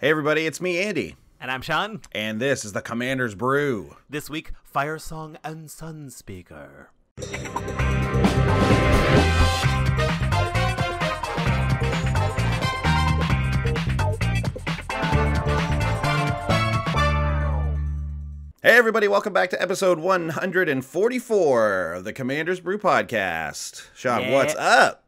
Hey everybody, it's me, Andy. And I'm Sean. And this is the Commander's Brew. This week, Firesong Sunspeaker. Hey everybody, welcome back to episode 144 of the Commander's Brew podcast. Sean, what's up?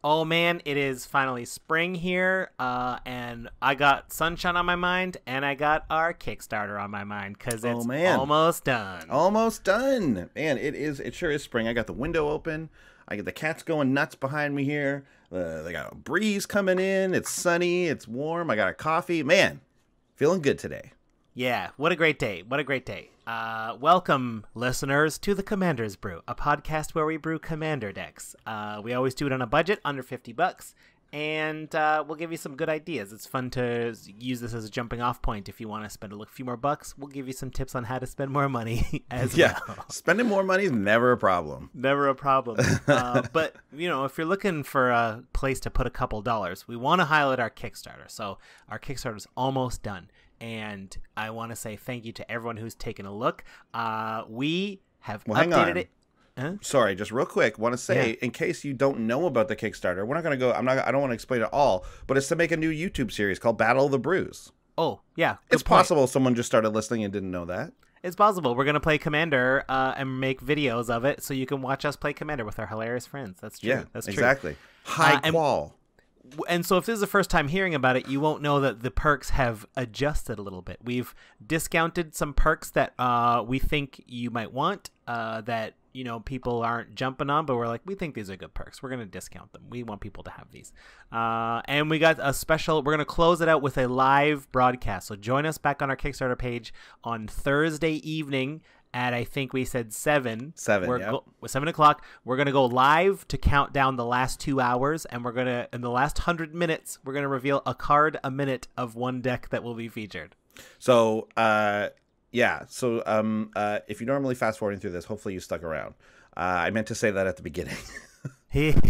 Oh man, it is finally spring here, and I got sunshine on my mind, and I got our Kickstarter on my mind, because it's almost done. Almost done. Man, it sure is spring. I got the window open. I get the cats going nuts behind me here. They got a breeze coming in. It's sunny. It's warm. I got a coffee. Man, feeling good today. Yeah, what a great day. What a great day. Welcome, listeners, to the Commander's Brew, a podcast where we brew Commander decks. We always do it on a budget, under $50, and we'll give you some good ideas. It's fun to use this as a jumping off point. If you want to spend a few more bucks, we'll give you some tips on how to spend more money as well. Spending more money is never a problem. Never a problem. But, you know, if you're looking for a place to put a couple dollars, we want to highlight our Kickstarter. So our Kickstarter is almost done. And I want to say thank you to everyone who's taken a look. We have updated it. Huh? Sorry, just real quick. Want to say, in case you don't know about the Kickstarter, we're not going to go. I don't want to explain it all, but it's to make a new YouTube series called Battle of the Brews. Oh, yeah. It's possible someone just started listening and didn't know that. It's possible. We're going to play Commander and make videos of it so you can watch us play Commander with our hilarious friends. That's true. Yeah, that's true. Exactly. High qual. And so if this is the first time hearing about it, you won't know that the perks have adjusted a little bit. We've discounted some perks that we think you might want that, you know, people aren't jumping on, but we're like, we think these are good perks. We're going to discount them. We want people to have these. And we got a special, we're going to close it out with a live broadcast. So join us back on our Kickstarter page on Thursday evening at, I think we said 7. 7 o'clock. We're going to go live to count down the last 2 hours, and we're going to, in the last 100 minutes, we're going to reveal a card a minute of one deck that will be featured. So, if you're normally fast forwarding through this, hopefully you stuck around. I meant to say that at the beginning.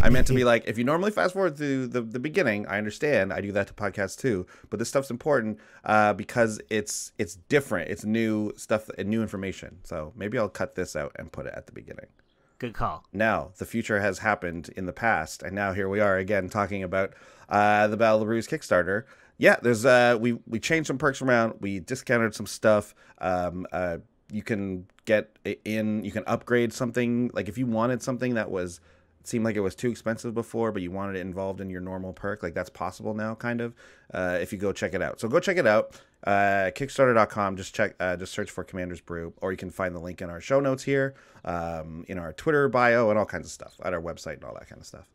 I meant to be like, if you normally fast forward through the beginning, I understand. I do that to podcasts too. But this stuff's important because it's different. It's new stuff and new information. So maybe I'll cut this out and put it at the beginning. Good call. Now, the future has happened in the past. And now here we are again talking about the Battle of the Brews Kickstarter. Yeah, there's we changed some perks around. We discounted some stuff. You can you can upgrade something. Like if you wanted something that seemed like it was too expensive before, but you wanted it involved in your normal perk, like that's possible now, kind of, if you go check it out. So go check it out, kickstarter.com. Just search for Commander's Brew, or you can find the link in our show notes here, in our Twitter bio, and all kinds of stuff at our website and all that kind of stuff.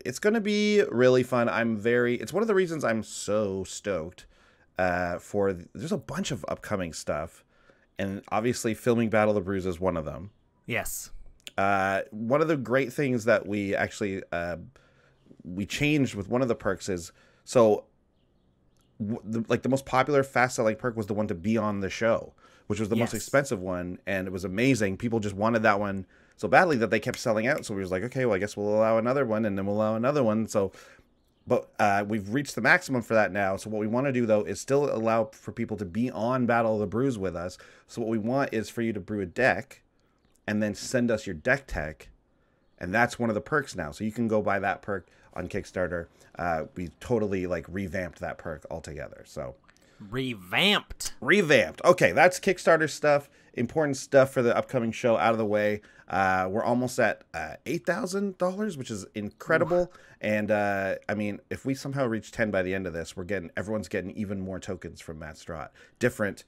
It's going to be really fun. It's one of the reasons I'm so stoked there's a bunch of upcoming stuff, and obviously filming Battle of the Brews is one of them. Yes. One of the great things that we actually we changed with one of the perks is, so the most popular fast selling perk was the one to be on the show, which was the most expensive one, and it was amazing. People just wanted that one so badly that they kept selling out. So we was like, okay, well I guess we'll allow another one, and then we'll allow another one. So, but we've reached the maximum for that now. So what we want to do though is still allow for people to be on Battle of the Brews with us. So what we want is for you to brew a deck and then send us your deck tech, and that's one of the perks now. So you can go buy that perk on Kickstarter. We totally revamped that perk altogether. So revamped. Okay, that's Kickstarter stuff. Important stuff for the upcoming show out of the way. We're almost at $8,000, which is incredible. And I mean, if we somehow reach 10 by the end of this, everyone's getting even more tokens from Matt Strott. Different,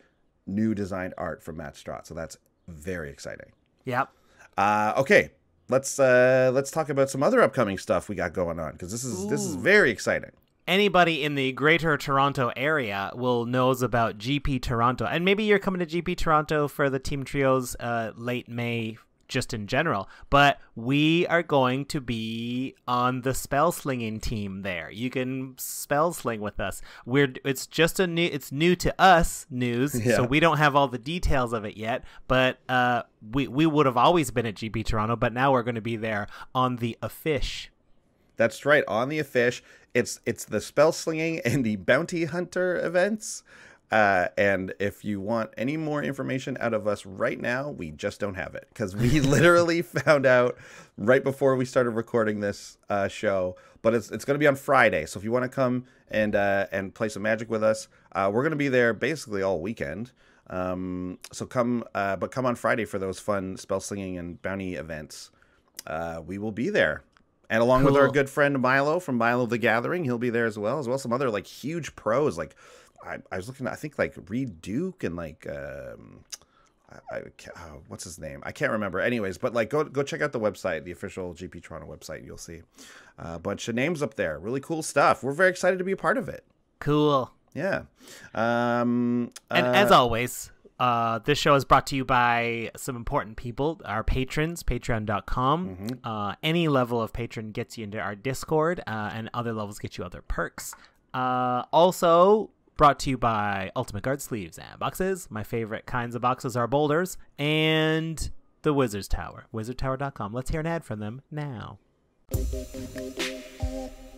new designed art from Matt Strott. So that's very exciting. Yep. Okay, let's talk about some other upcoming stuff we got going on, because this is very exciting. Anybody in the greater Toronto area knows about GP Toronto, and maybe you're coming to GP Toronto for the Team Trios late May, just in general, but we are going to be on the spell slinging team there. You can spell sling with us. It's new to us news, so we don't have all the details of it yet, but we would have always been at GP Toronto, but now we're going to be there on the Affish. That's right, on the Affish. It's the spell slinging and the bounty hunter events. And if you want any more information out of us right now, we just don't have it, because we literally found out right before we started recording this show. But it's going to be on Friday, so if you want to come and play some Magic with us, we're going to be there basically all weekend. So come on Friday for those fun spell slinging and bounty events. We will be there. And along with our good friend Milo from Milo the Gathering, he'll be there as well. Some other like huge pros. Like I was looking at, I think like Reed Duke and like what's his name? I can't remember. Anyways, but like go check out the website, the official GP Toronto website. And you'll see a bunch of names up there. Really cool stuff. We're very excited to be a part of it. Cool. Yeah. And as always, this show is brought to you by some important people, our patrons, patreon.com. Any level of patron gets you into our Discord, and other levels get you other perks. Also brought to you by Ultimate Guard sleeves and boxes. My favorite kinds of boxes are boulders, and the Wizard's Tower, wizardtower.com. Let's hear an ad from them now.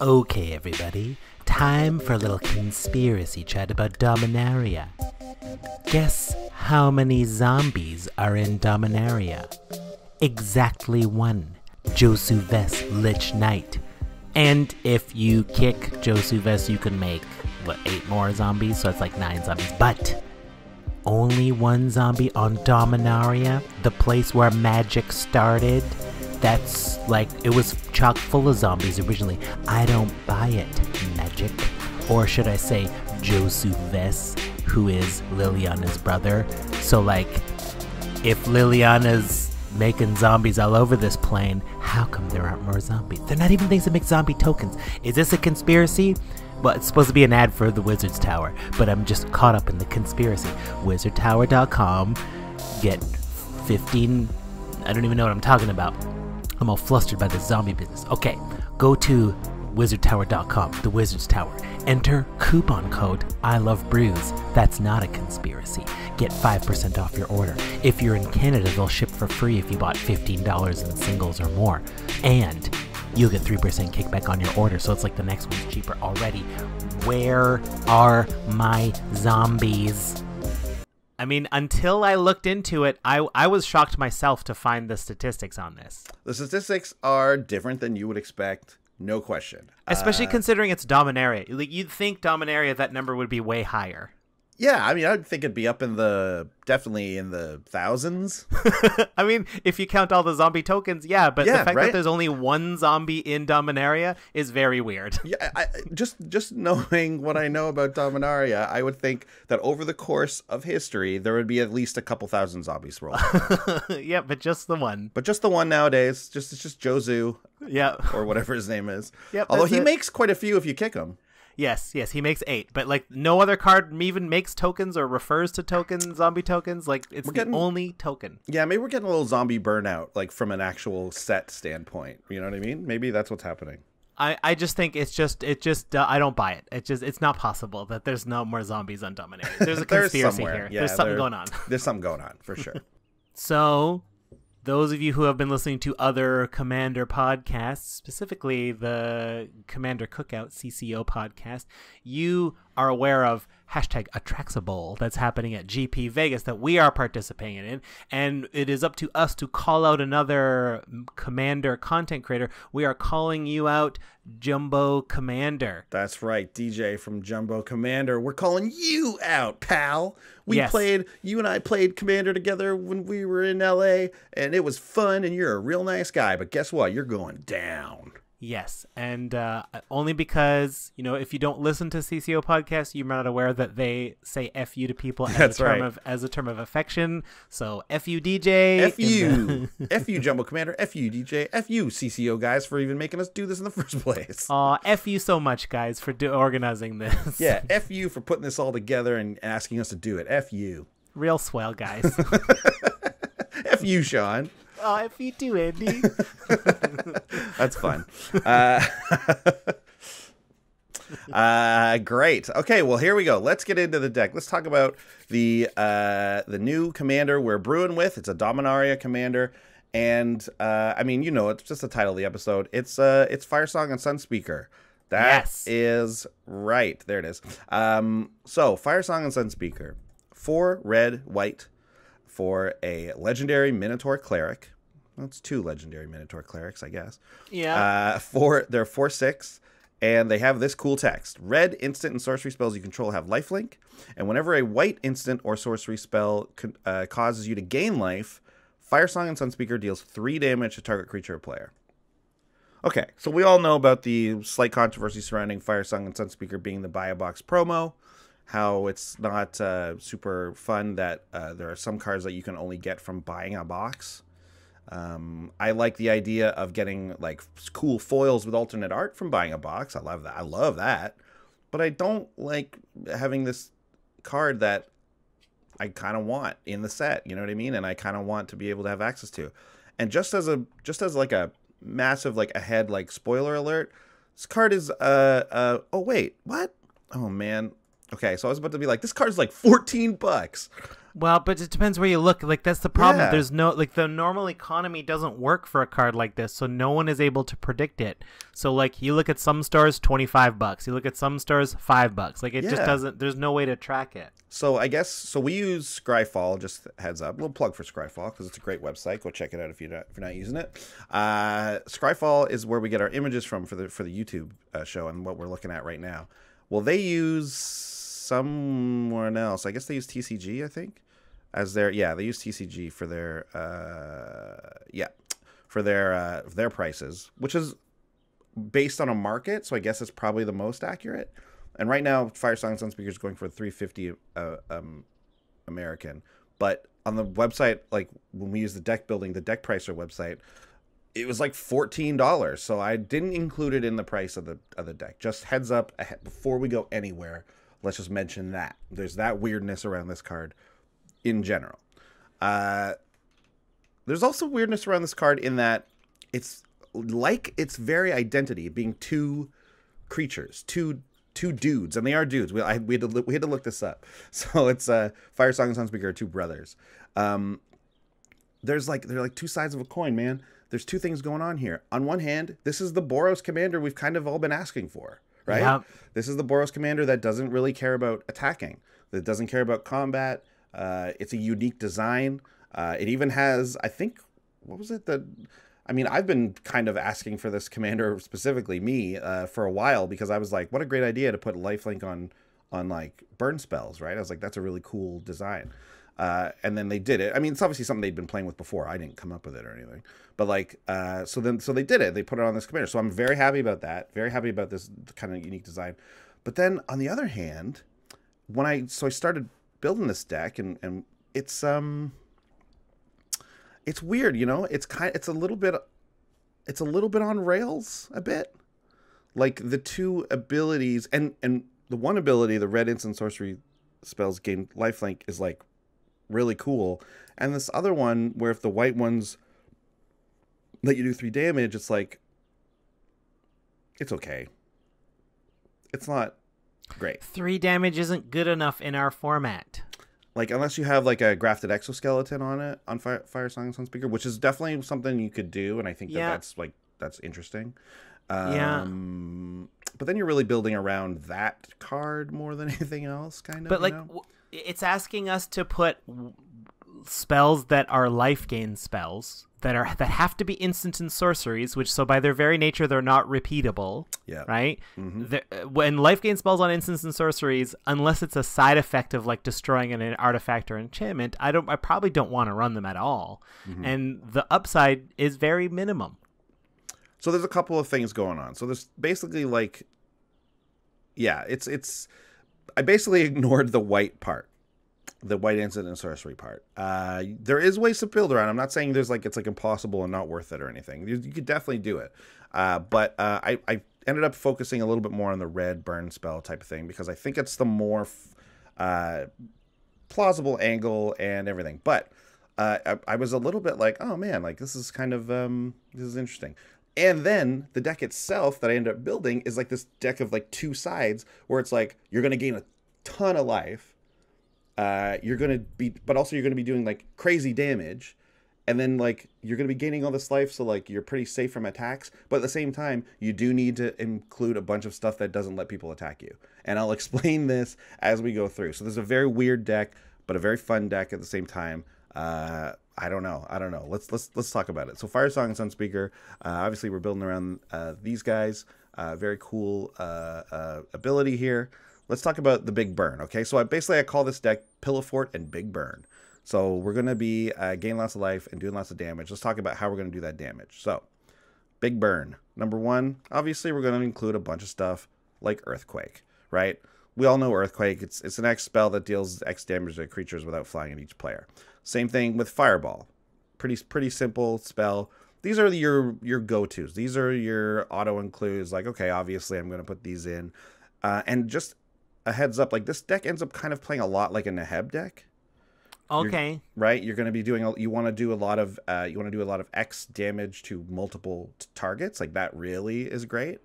Okay, everybody. Time for a little conspiracy chat about Dominaria. Guess how many zombies are in Dominaria? Exactly one. Josu Ves Lich Knight. And if you kick Josu Ves, you can make, 8 more zombies? So it's like 9 zombies. But only one zombie on Dominaria, the place where magic started. That's like, it was chock full of zombies originally. I don't buy it, magic. Or should I say Josu Ves, who is Liliana's brother. So like, if Liliana's making zombies all over this plane, how come there aren't more zombies? They're not even things that make zombie tokens. Is this a conspiracy? Well, it's supposed to be an ad for the Wizard's Tower, but I'm just caught up in the conspiracy. wizardtower.com. Get 15... I don't even know what I'm talking about. I'm all flustered by the zombie business. Okay, go to wizardtower.com, the Wizard's Tower. Enter coupon code ILOVEBREWS. That's not a conspiracy. Get 5% off your order. If you're in Canada, they'll ship for free if you bought $15 in singles or more. And you'll get 3% kickback on your order, so it's like the next one's cheaper already. Where are my zombies? I mean, until I looked into it, I was shocked myself to find the statistics on this. The statistics are different than you would expect, no question. Especially considering it's Dominaria. Like, you'd think Dominaria, that number would be way higher. Yeah, I mean, I'd think it'd be up in definitely in the thousands. I mean, if you count all the zombie tokens, yeah, but the fact that there's only one zombie in Dominaria is very weird. Yeah, just knowing what I know about Dominaria, I would think that over the course of history, there would be at least a couple thousand zombies rolling. Yeah, but just the one. But just the one nowadays. It's just Josu. Yeah. Or whatever his name is. Yep, although he makes quite a few if you kick him. Yes, he makes 8, but like no other card even makes tokens or refers to tokens, zombie tokens. Like it's the only token. Yeah, maybe we're getting a little zombie burnout, like from an actual set standpoint. You know what I mean? Maybe that's what's happening. I just think it just I don't buy it. It's not possible that there's no more zombies on Dominaria. There's a conspiracy here. Yeah, there's something going on. There's something going on for sure. So, those of you who have been listening to other Commander podcasts, specifically the Commander Cookout CCO podcast, you are aware of #Atraxabowl that's happening at GP Vegas that we are participating in, and it is up to us to call out another Commander content creator. We are calling you out, Jumbo Commander. That's right, DJ from Jumbo Commander. We're calling you out, pal. You and I played Commander together when we were in LA, and it was fun, and you're a real nice guy, but guess what? You're going down. Yes, and only because, if you don't listen to CCO podcasts, you're not aware that they say F you to people as a term of affection. So F you, DJ. F you. F you, Jumbo Commander. F you, DJ. F you, CCO guys, for even making us do this in the first place. F you so much, guys, for organizing this. Yeah, F you for putting this all together and asking us to do it. F you. Real swell, guys. F you, Sean. Oh, F you too, Andy. That's fun. Great. Okay, well, here we go. Let's get into the deck. Let's talk about the new commander we're brewing with. It's a Dominaria commander. And, it's just the title of the episode. It's Firesong and Sunspeaker. That Yes. is right. There it is. So Firesong and Sunspeaker. 4 red, white for a legendary Minotaur cleric. Well, it's 2 legendary Minotaur clerics, I guess. Yeah. They're 4/6, and they have this cool text. Red instant and sorcery spells you control have lifelink, and whenever a white instant or sorcery spell causes you to gain life, Firesong and Sunspeaker deals 3 damage to target creature or player. Okay, so we all know about the slight controversy surrounding Firesong and Sunspeaker being the buy a box promo, how it's not super fun that there are some cards that you can only get from buying a box. I like the idea of getting like cool foils with alternate art from buying a box. I love that. But I don't like having this card that I kind of want in the set, you know what I mean? And I kind of want to be able to have access to. And just as like a massive like ahead like spoiler alert, this card is oh wait, what? Oh man. Okay, so I was about to be like, this card's like $14. Well, but it depends where you look. Like, that's the problem. Yeah. There's no, like, the normal economy doesn't work for a card like this, so no one is able to predict it. So, like, you look at some stores, $25. You look at some stores, $5. Like, it just doesn't, there's no way to track it. So I guess, so we use Scryfall, just heads up, a little plug for Scryfall, because it's a great website. Go check it out if you're not using it. Scryfall is where we get our images from for the YouTube show and what we're looking at right now. Well, they use someone else. I guess they use TCG, I think, as their, they use TCG for their, their prices, which is based on a market. So I guess it's probably the most accurate. And right now, Firesong Sunspeaker is going for $350 American. But on the website, like when we use the deck pricer website, it was like $14. So I didn't include it in the price of the deck. Just heads up before we go anywhere. Let's just mention that there's that weirdness around this card in general. There's also weirdness around this card in that it's like its very identity being 2 creatures, two dudes, and they are dudes. We had to look this up. So it's Firesong and Sunspeaker are 2 brothers. They're like 2 sides of a coin, man. There's 2 things going on here. On one hand, this is the Boros commander we've kind of all been asking for, right? Yep. This is the Boros commander that doesn't really care about attacking, that doesn't care about combat. It's a unique design. It even has, I think, what was it? I've been kind of asking for this commander, specifically me, for a while, because I was like, what a great idea to put lifelink on like burn spells, right? I was like, that's a really cool design. And then they did it. I mean, it's obviously something they'd been playing with before. I didn't come up with it or anything. But like, so they did it. They put it on this commander. So I'm very happy about that. Very happy about this kind of unique design. But then on the other hand, I started building this deck, and it's weird, you know. It's a little bit on rails a bit. Like the 2 abilities and the one ability, the red instant sorcery spells gain lifelink, is like really cool. And this other one, where if the white ones let you do 3 damage, it's like, it's okay. It's not great. 3 damage isn't good enough in our format. Like, unless you have like a grafted exoskeleton on it, on Firesong Sunspeaker, which is definitely something you could do, and I think that's interesting. But then you're really building around that card more than anything else, kind of. But like, it's asking us to put spells that are life gain spells that have to be instant and sorceries, which, so by their very nature, they're not repeatable. Yeah. Right. Mm-hmm. When life gain spells on instants and sorceries, unless it's a side effect of like destroying an artifact or enchantment, I probably don't want to run them at all. Mm-hmm. And the upside is very minimum. So there's a couple of things going on. So there's basically like, I basically ignored the white part, the white instant and sorcery part. There is ways to build around. I'm not saying it's like impossible and not worth it or anything. You could definitely do it. But I ended up focusing a little bit more on the red burn spell type of thing, because I think it's the more plausible angle and everything. But I was a little bit like, oh man, like this is kind of this is interesting. And then the deck itself that I ended up building is like this deck of like 2 sides, where it's like you're going to gain a ton of life. But also you're going to be doing like crazy damage, and then like you're going to be gaining all this life, so like you're pretty safe from attacks, but at the same time you do need to include a bunch of stuff that doesn't let people attack you, and I'll explain this as we go through. So this is a very weird deck, but a very fun deck at the same time. I don't know. Let's talk about it. So Firesong and Sunspeaker, obviously we're building around these guys. Very cool ability here. Let's talk about the Big Burn. Okay, so I call this deck Pillow Fort and Big Burn. So we're going to be gaining lots of life and doing lots of damage. Let's talk about how we're going to do that damage. So Big Burn. Number one, obviously we're going to include a bunch of stuff like Earthquake, right? We all know Earthquake. It's an X spell that deals X damage to creatures without flying at each player. Same thing with Fireball. Pretty simple spell. These are your go-tos. These are your auto-includes. Like, okay, obviously I'm going to put these in. And just a heads up, like this deck ends up kind of playing a lot like a Neheb deck. Okay. Right? You're going to be doing, you want to do a lot of X damage to multiple targets. Like that really is great.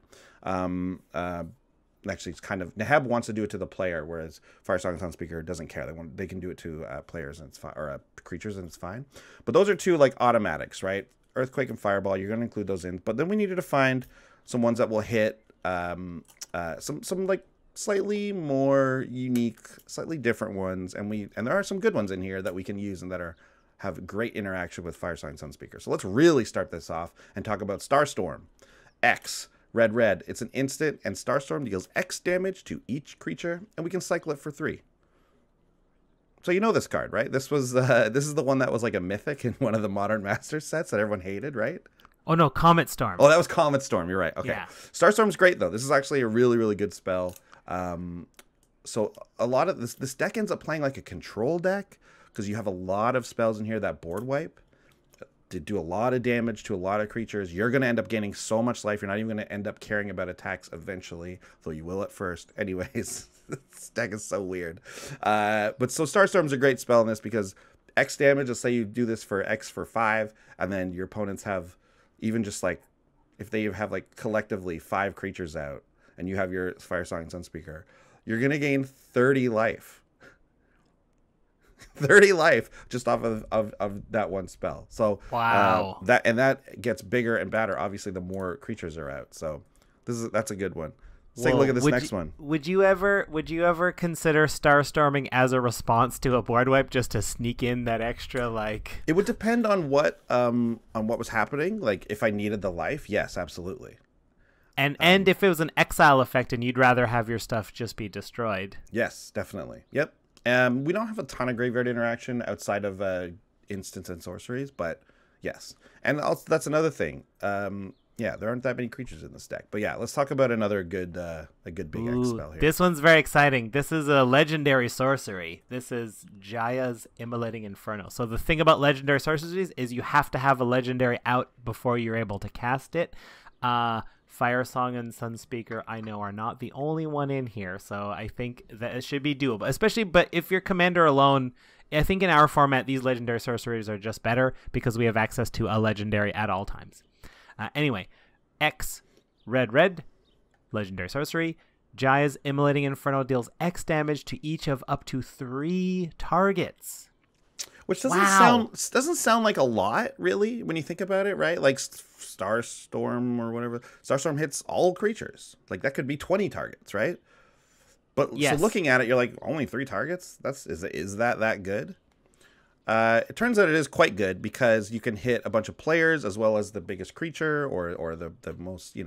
Actually, it's kind of, Neheb wants to do it to the player, whereas Firesong and Sunspeaker doesn't care. They can do it to players and it's fine, or creatures, and it's fine. But those are two like automatics, right? Earthquake and Fireball. You're going to include those in, but then we needed to find some ones that will hit some like slightly more unique, slightly different ones, and there are some good ones in here that we can use and that have great interaction with Firesong and Sunspeaker. So let's really start this off and talk about Starstorm. X. Red. It's an instant, and Starstorm deals X damage to each creature, and we can cycle it for 3. So you know this card, right? This is the one that was like a mythic in one of the Modern Masters sets that everyone hated, right? Oh no, Comet Storm. Oh, that was Comet Storm. You're right. Okay. Yeah. Starstorm's great though. This is actually a really, really good spell. So a lot of this deck ends up playing like a control deck because you have a lot of spells in here that board wipe. To do a lot of damage to a lot of creatures. You're going to end up gaining so much life. You're not even going to end up caring about attacks eventually, though you will at first. Anyways, this deck is so weird. But so Starstorm's a great spell in this because X damage, let's say you do this for X for 5, and then your opponents have even just like, if they have like collectively 5 creatures out, and you have your Firesong and Sunspeaker, you're going to gain 30 life. 30 life just off of that one spell. So wow, that gets bigger and badder obviously the more creatures are out. So that's a good one. Let's take a look at this next one. Would you ever consider Starstorming as a response to a board wipe just to sneak in that extra like? It would depend on what was happening. Like if I needed the life, yes, absolutely. And if it was an exile effect and you'd rather have your stuff just be destroyed. Yes, definitely. Yep. We don't have a ton of graveyard interaction outside of instants and sorceries, but yes. And also, that's another thing. Yeah, there aren't that many creatures in this deck. But yeah, let's talk about another good big X spell here. This one's very exciting. This is a legendary sorcery. This is Jaya's Immolating Inferno. So the thing about legendary sorceries is you have to have a legendary out before you're able to cast it. Firesong and Sunspeaker, I know, are not the only one in here, so I think that it should be doable. Especially, but if you're commander alone, I think in our format, these legendary sorceries are just better because we have access to a legendary at all times. Anyway, X, red, legendary sorcery. Jaya's Immolating Inferno deals X damage to each of up to 3 targets. Which doesn't sound like a lot, really, when you think about it, right? Like Starstorm or whatever. Starstorm hits all creatures. Like that could be 20 targets, right? But yes. So looking at it, you're like, only 3 targets? Is that good? It turns out it is quite good because you can hit a bunch of players as well as the biggest creature or the most,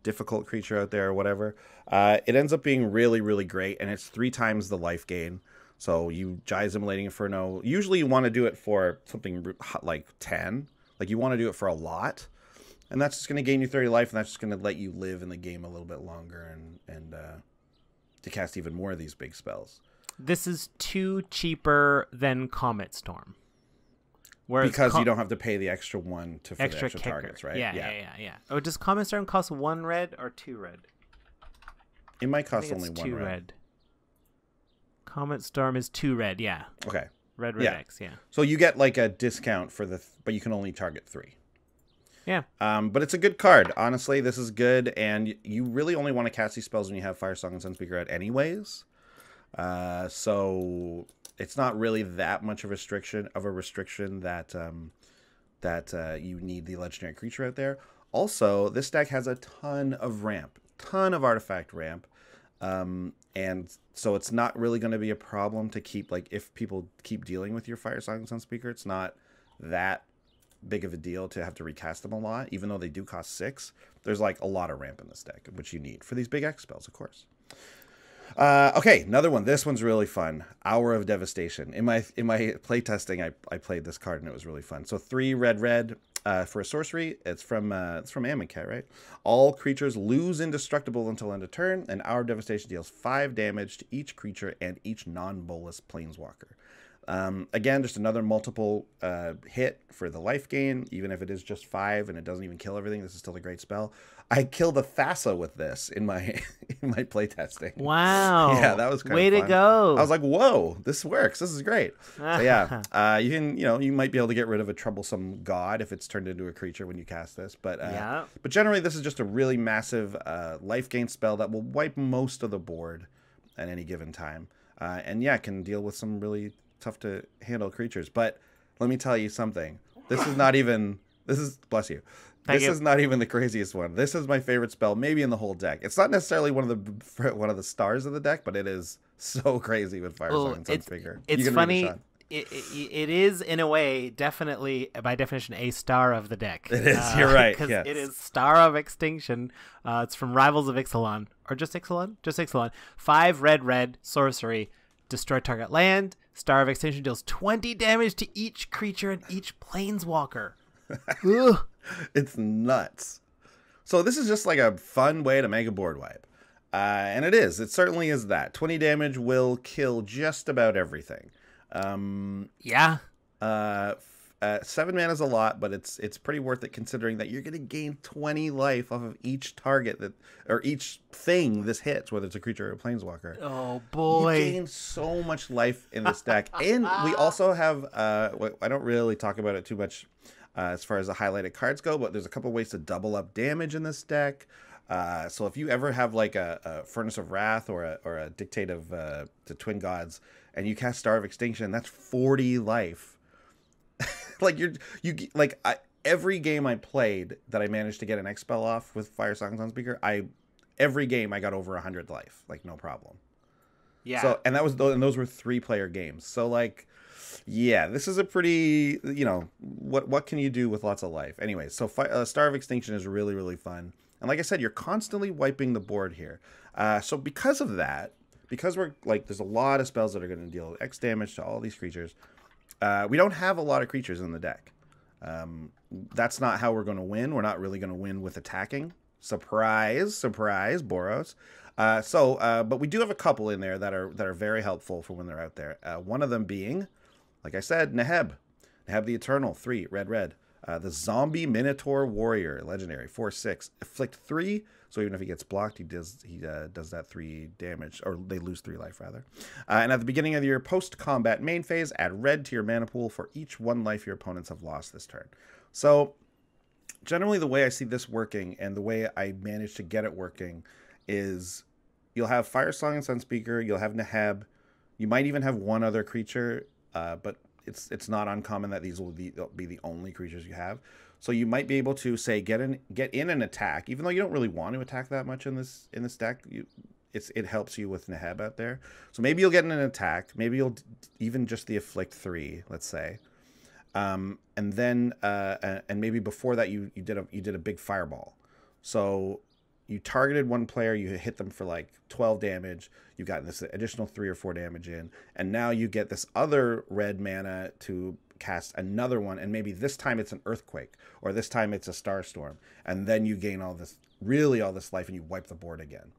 difficult creature out there or whatever. It ends up being really, really great, and it's 3 times the life gain. So you Jaya's Immolating Inferno. Usually you want to do it for something like 10. Like you want to do it for a lot. And that's just going to gain you 30 life, and that's just going to let you live in the game a little bit longer and to cast even more of these big spells. This is 2 cheaper than Comet Storm. Because you don't have to pay the extra 1 for the extra targets, right? Yeah. Oh, does Comet Storm cost 1 red or 2 red? It might cost only 1 red. Comet Storm is 2 red, yeah. Okay. Red X, yeah. So you get like a discount but you can only target 3. Yeah. But it's a good card. Honestly, this is good, and you really only want to cast these spells when you have Firesong and Sunspeaker out anyways. So it's not really that much of a restriction that that you need the legendary creature out there. Also, this deck has a ton of ramp, ton of artifact ramp. And so it's not really going to be a problem to keep, like, if people keep dealing with your Firesong Sunspeaker, it's not that big of a deal to have to recast them a lot, even though they do cost 6. There's like a lot of ramp in this deck, which you need for these big X spells, of course. Okay, another one. This one's really fun. Hour of Devastation. In my playtesting, I played this card and it was really fun. So 3 red for a sorcery. It's from Amonkhet, right? All creatures lose indestructible until end of turn, and Hour of Devastation deals 5 damage to each creature and each non-bolus planeswalker. Again, just another multiple hit for the life gain, even if it is just 5 and it doesn't even kill everything. This is still a great spell. I killed a Thassa with this in my playtesting. Wow! Yeah, that was way fun. to go. I was like, "Whoa, this works! This is great." So yeah, you might be able to get rid of a troublesome god if it's turned into a creature when you cast this. But generally, this is just a really massive life gain spell that will wipe most of the board at any given time, and yeah, can deal with some really tough to handle creatures. But let me tell you something. This is not even. Bless you. This is not even the craziest one. This is my favorite spell, maybe in the whole deck. It's not necessarily one of the stars of the deck, but it is so crazy with Firesong and Sunspeaker. It's funny. It is, in a way, definitely, by definition, a star of the deck. It is. You're right. Because yes. it is Star of Extinction. It's from Rivals of Ixalan. Or just Ixalan? Just Ixalan. 5 red, sorcery. Destroy target land. Star of Extinction deals 20 damage to each creature and each planeswalker. It's nuts. So this is just like a fun way to make a board wipe. And it is. It certainly is that. 20 damage will kill just about everything. 7 mana is a lot, but it's pretty worth it considering that you're going to gain 20 life off of each target or each thing this hits, whether it's a creature or a planeswalker. Oh boy. You gain so much life in this deck. And we also have, I don't really talk about it too much as far as the highlighted cards go, but there's a couple ways to double up damage in this deck. So if you ever have like a Furnace of Wrath or a Dictate of the Twin Gods, and you cast Star of Extinction, that's 40 life. Every game I played that I managed to get an X spell off with Firesong Sunspeaker, every game I got over 100 life, like no problem. Yeah. So and those were 3-player games. So like, yeah, this is a pretty, what can you do with lots of life? Anyway, so Star of Extinction is really, really fun. And like I said, you're constantly wiping the board here. So because of that, because we're like, there's a lot of spells that are going to deal X damage to all these creatures. We don't have a lot of creatures in the deck. That's not how we're going to win. We're not really going to win with attacking. Surprise, Boros. But we do have a couple in there that are very helpful for when they're out there. One of them being, like I said, Neheb the Eternal, 3 red. The Zombie Minotaur Warrior, legendary, 4/6, afflict 3. So even if he gets blocked, he does that 3 damage, or they lose 3 life rather. And at the beginning of your post-combat main phase, add red to your mana pool for each 1 life your opponents have lost this turn. So generally, the way I see this working and the way I managed to get it working is you'll have Firesong and Sunspeaker, you'll have Neheb, you might even have one other creature, but it's not uncommon that these will be the only creatures you have. So you might be able to say get in an attack, even though you don't really want to attack that much in this deck. It helps you with Neheb out there. So maybe you'll get in an attack. Maybe you'll even just the afflict 3, let's say, and then and maybe before that you did a big fireball. So you targeted one player, you hit them for like 12 damage. You got this additional 3 or 4 damage in, and now you get this other red mana to cast another one, and maybe this time it's an earthquake, or this time it's a starstorm, and then you gain all this life, and you wipe the board again.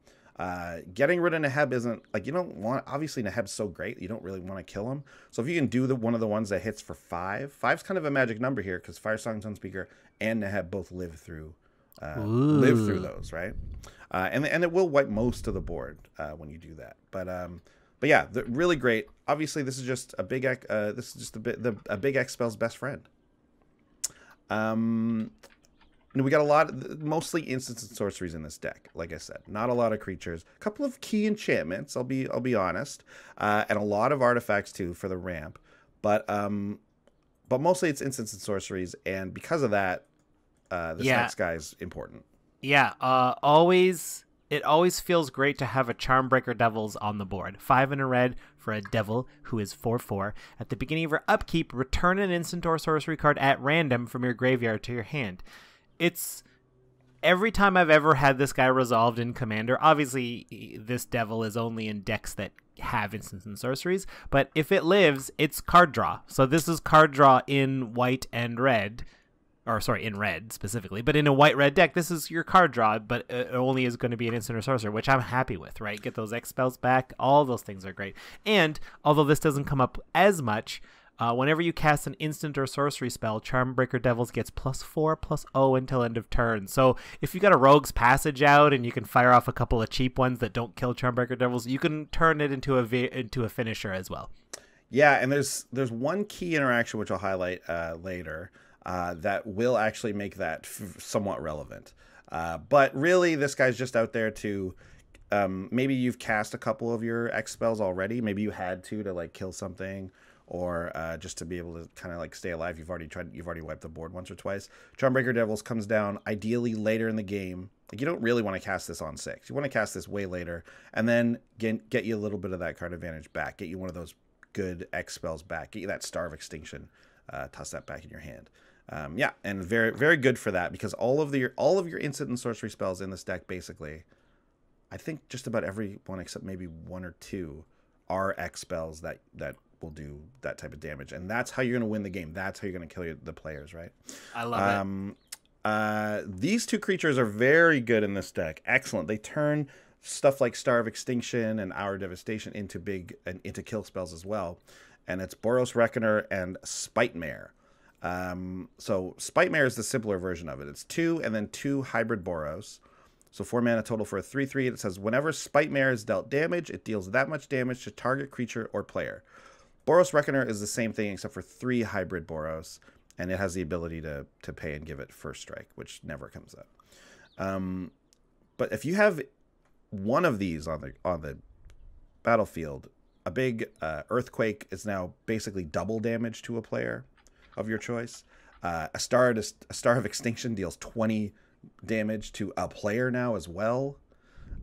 Getting rid of Neheb isn't like, you don't want, obviously Neheb's so great, you don't really want to kill him. So if you can do one of the ones that hits for 5's kind of a magic number here, because Firesong Sunspeaker and Neheb both live through those, right? And it will wipe most of the board when you do that. But yeah, really great. Obviously, this is just a big a big X spell's best friend. We got mostly instants and sorceries in this deck. Like I said, not a lot of creatures. A couple of key enchantments. I'll be honest, and a lot of artifacts too for the ramp. But but mostly it's instants and sorceries, and because of that, this next guy is important. Yeah, it always feels great to have a Charmbreaker Devils on the board. 5 and a red for a Devil who is 4/4. At the beginning of your upkeep, return an instant or sorcery card at random from your graveyard to your hand. It's every time I've ever had this guy resolved in Commander. Obviously, this Devil is only in decks that have instants and sorceries, but if it lives, it's card draw. So this is card draw in white and red. Or sorry, in red specifically, but in a white-red deck, this is your card draw, but it only is going to be an instant or sorcerer, which I'm happy with, right? Get those X spells back. All those things are great. And although this doesn't come up as much, whenever you cast an instant or sorcery spell, Charmbreaker Devils gets +4/+0 until end of turn. So if you got a Rogue's Passage out and you can fire off a couple of cheap ones that don't kill Charmbreaker Devils, you can turn it into a finisher as well. Yeah, and there's one key interaction which I'll highlight later. That will actually make that somewhat relevant. But really, this guy's just out there to maybe you've cast a couple of your X spells already. Maybe you had to like kill something, or just to be able to kind of like stay alive. You've already wiped the board once or twice. Charmbreaker Devils comes down ideally later in the game. Like, you don't really want to cast this on 6. You want to cast this way later, and then get you a little bit of that card advantage back. Get you one of those good X spells back. Get you that Star of Extinction. Toss that back in your hand. Yeah, and very, very good for that, because all of your instant and sorcery spells in this deck, basically, I think just about every one except maybe 1 or 2 are X spells that will do that type of damage, and that's how you're going to win the game. That's how you're going to kill the players, right? I love it. These 2 creatures are very good in this deck. Excellent. They turn stuff like Star of Extinction and Hour of Devastation into kill spells as well, and it's Boros Reckoner and Spite Mare. So Spite Mare is the simpler version of it. It's 2 and then 2 hybrid Boros. So 4 mana total for a 3/3. It says whenever Spite Mare is dealt damage, it deals that much damage to target creature or player. Boros Reckoner is the same thing except for 3 hybrid Boros, and it has the ability to pay and give it first strike, which never comes up. But if you have one of these on the battlefield, a big earthquake is now basically double damage to a player of your choice. A Star of Extinction deals 20 damage to a player now as well.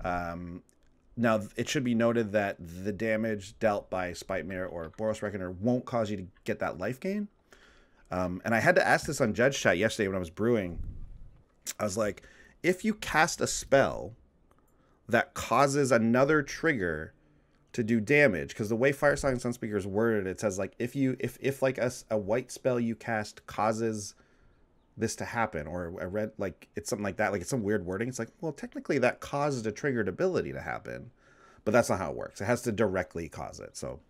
Now, it should be noted that the damage dealt by Spite Mare or Boros Reckoner won't cause you to get that life gain. And I had to ask this on Judge Chat yesterday when I was brewing. I was like, if you cast a spell that causes another trigger to do damage, because the way Firesong Sunspeaker is worded, it says like if like a white spell you cast causes this to happen, or a red, like it's something like that, like it's some weird wording. It's like, well, technically that caused a triggered ability to happen, but that's not how it works. It has to directly cause it. So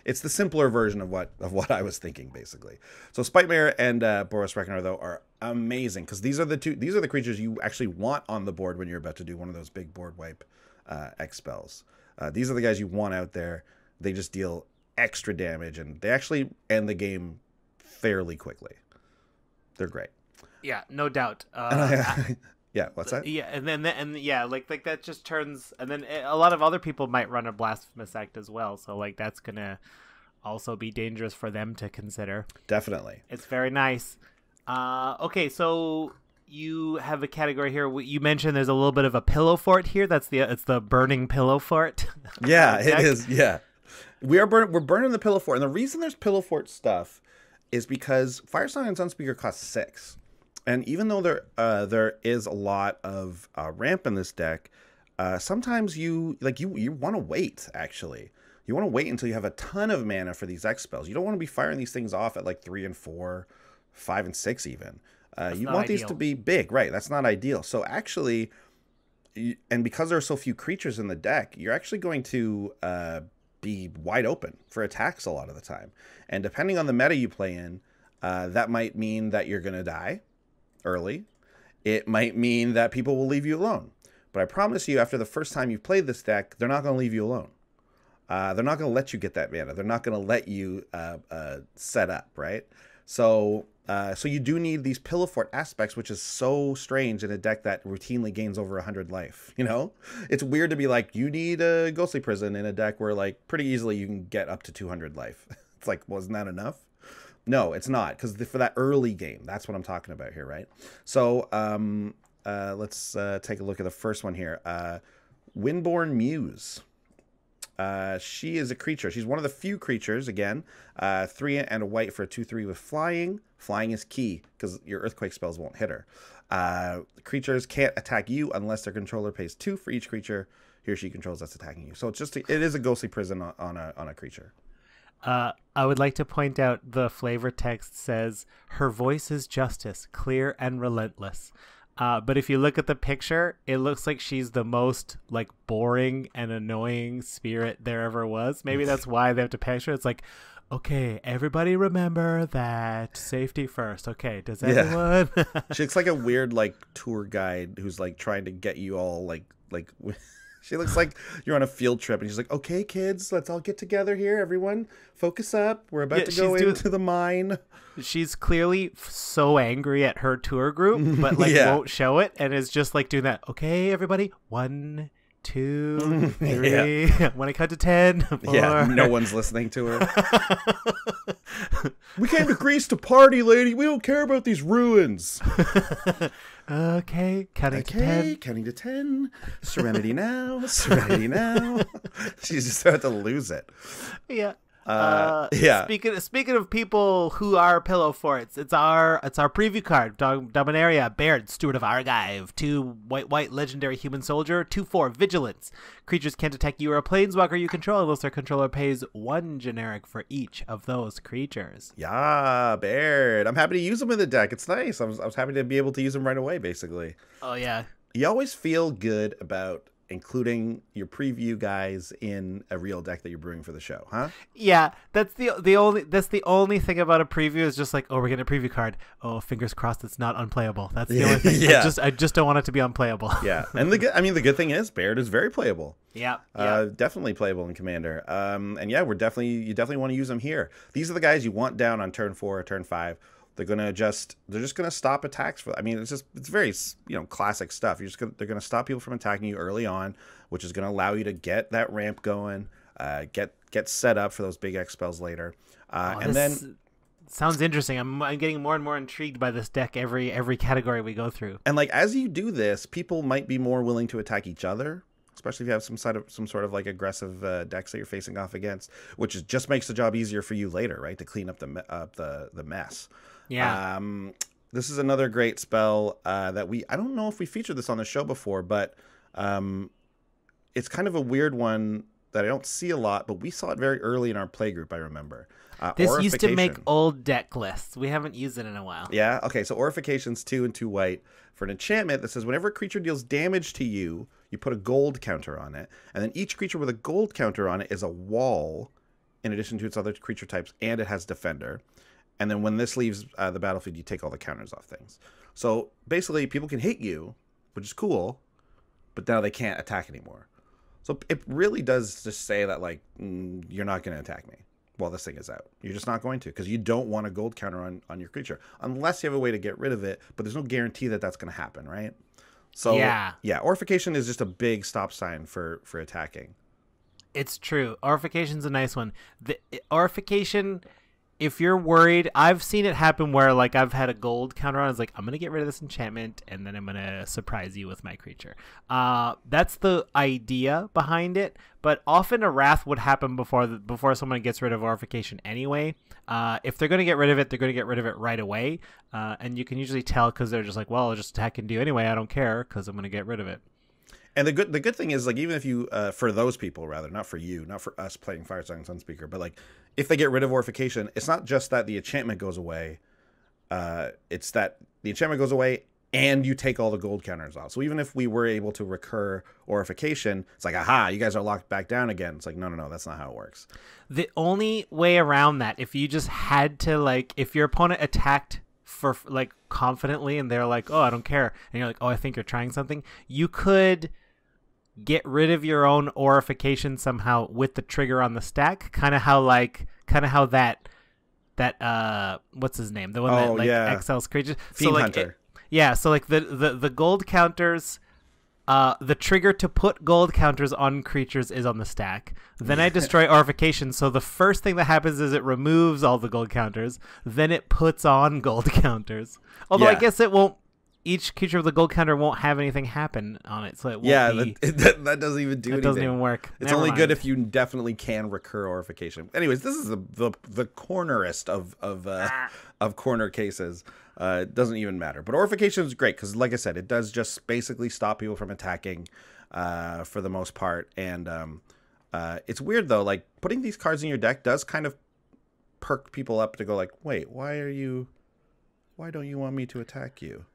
it's the simpler version of what I was thinking, basically. So Spite Mare and Boros Reckoner, though, are amazing, because these are the creatures you actually want on the board when you're about to do one of those big board wipe X spells. These are the guys you want out there. They just deal extra damage, and they actually end the game fairly quickly. They're great. Yeah, no doubt. Yeah, what's that? Yeah, and then like that just turns, and then a lot of other people might run a Blasphemous Act as well. So like that's gonna also be dangerous for them to consider. Definitely. It's very nice. Okay, so you have a category here. You mentioned there's a little bit of a pillow fort here. It's the burning pillow fort. Yeah, it is. Yeah, we're burning the pillow fort, and the reason there's pillow fort stuff is because Firesong and Sunspeaker cost 6, and even though there is a lot of ramp in this deck, sometimes you want to wait. Actually, you want to wait until you have a ton of mana for these X spells. You don't want to be firing these things off at like 3 and 4, 5 and 6 even. You want these to be big, right? That's not ideal. So actually, and because there are so few creatures in the deck, you're actually going to be wide open for attacks a lot of the time. And depending on the meta you play in, that might mean that you're going to die early. It might mean that people will leave you alone. But I promise you, after the first time you've played this deck, they're not going to leave you alone. They're not going to let you get that mana. They're not going to let you set up, right? So you do need these pillow fort aspects, which is so strange in a deck that routinely gains over 100 life. You know, it's weird to be like, you need a Ghostly Prison in a deck where like pretty easily you can get up to 200 life. It's like, wasn't that enough? No, it's not, because for that early game, that's what I'm talking about here, right? So let's take a look at the first one here. Windborn Muse. She is a creature. She's one of the few creatures, again, 3 and a white for a 2/3 with flying. Flying is key, because your earthquake spells won't hit her. Creatures can't attack you unless their controller pays 2 for each creature he or she controls that's attacking you. So it is a ghostly prison on a creature. I would like to point out the flavor text says, her voice is justice, clear and relentless. But if you look at the picture, it looks like she's the most like boring and annoying spirit there ever was. Maybe that's why they have to picture. It's like, okay, everybody remember that safety first. Okay, does everyone? She looks like a weird like tour guide who's like trying to get you all like. She looks like you're on a field trip, and she's like, okay, kids, let's all get together here. Everyone, focus up. We're about to go into the mine. She's clearly so angry at her tour group, but like won't show it, and is just like doing that. Okay, everybody, 1, 2, 3. When I cut to 10, 4. Yeah, no one's listening to her. We came to Greece to party, lady. We don't care about these ruins. Okay, counting to 10. Counting to 10. Serenity now. Serenity now. She's just about to lose it. Yeah. Yeah. Speaking of people who are pillow forts, it's our preview card. Dominaria, Baird, Steward of Argive, 2 white legendary human soldier, 2/4 vigilance. Creatures can't attack you or a planeswalker you control unless their controller pays 1 generic for each of those creatures. Yeah, Baird. I'm happy to use them in the deck. It's nice. I was happy to be able to use them right away, basically. Oh yeah. You always feel good about including your preview guys in a real deck that you're brewing for the show, huh? Yeah, that's the only thing about a preview is just like, oh, we're getting a preview card. Oh, fingers crossed it's not unplayable. That's the only thing. Yeah. I just don't want it to be unplayable. Yeah, and the good thing is Baird is very playable. Yeah. Definitely playable in Commander. And yeah, you definitely want to use them here. These are the guys you want down on turn 4 or turn 5. They're just gonna stop attacks it's very classic stuff. They're gonna stop people from attacking you early on, which is gonna allow you to get that ramp going, get set up for those big X spells later, and then. Sounds interesting. I'm getting more and more intrigued by this deck every category we go through. And like as you do this, people might be more willing to attack each other, especially if you have some sort of like aggressive decks that you're facing off against, which just makes the job easier for you later, right? To clean up the mess. Yeah. This is another great spell that I don't know if we featured this on the show before, but it's kind of a weird one that I don't see a lot, but we saw it very early in our playgroup, I remember. This used to make old deck lists. We haven't used it in a while. Yeah? Okay, so Orification's 2 and 2 white for an enchantment that says whenever a creature deals damage to you, you put a gold counter on it, and then each creature with a gold counter on it is a wall in addition to its other creature types, and it has Defender. And then when this leaves the battlefield, you take all the counters off things. So basically, people can hit you, which is cool, but now they can't attack anymore. So it really does just say that, like, you're not going to attack me while this thing is out. You're just not going to, because you don't want a gold counter on your creature, unless you have a way to get rid of it, but there's no guarantee that that's going to happen, right? So, yeah, Orification is just a big stop sign for attacking. It's true. Orification's a nice one. The Orification... If you're worried, I've seen it happen where like I've had a gold counter on. I was like, I'm going to get rid of this enchantment and then I'm going to surprise you with my creature. That's the idea behind it. But often a wrath would happen before someone gets rid of Orification anyway. If they're going to get rid of it, they're going to get rid of it right away. And you can usually tell because they're just like, well, I'll just attack and do anyway. I don't care because I'm going to get rid of it. And the good thing is, like, even if you, for those people, rather, not for you, not for us playing Firesong Sunspeaker, but, like, if they get rid of Orification, it's not just that the enchantment goes away. It's that the enchantment goes away and you take all the gold counters off. So even if we were able to recur Orification, it's like, aha, you guys are locked back down again. It's like, no, that's not how it works. The only way around that, if you just had to, like, if your opponent attacked for, like, confidently and they're like, oh, I don't care, and you're like, oh, I think you're trying something, you could get rid of your own Orification somehow with the trigger on the stack, kind of how that what's his name, the one that exiles creatures, Fiend Hunter. So like the gold counters The trigger to put gold counters on creatures is on the stack. Then I destroy Aurification, so the first thing that happens is it removes all the gold counters. Then it puts on gold counters. Although I guess it won't. Each creature with the gold counter won't have anything happen on it, so it won't be... that doesn't even do anything. It doesn't even work. It's only good if you definitely can recur Aurification. Anyways, this is the cornerest of corner cases. It doesn't even matter. But Aurification is great because, like I said, it does just basically stop people from attacking for the most part. And it's weird, though. Like, putting these cards in your deck does kind of perk people up to go like, wait, why don't you want me to attack you?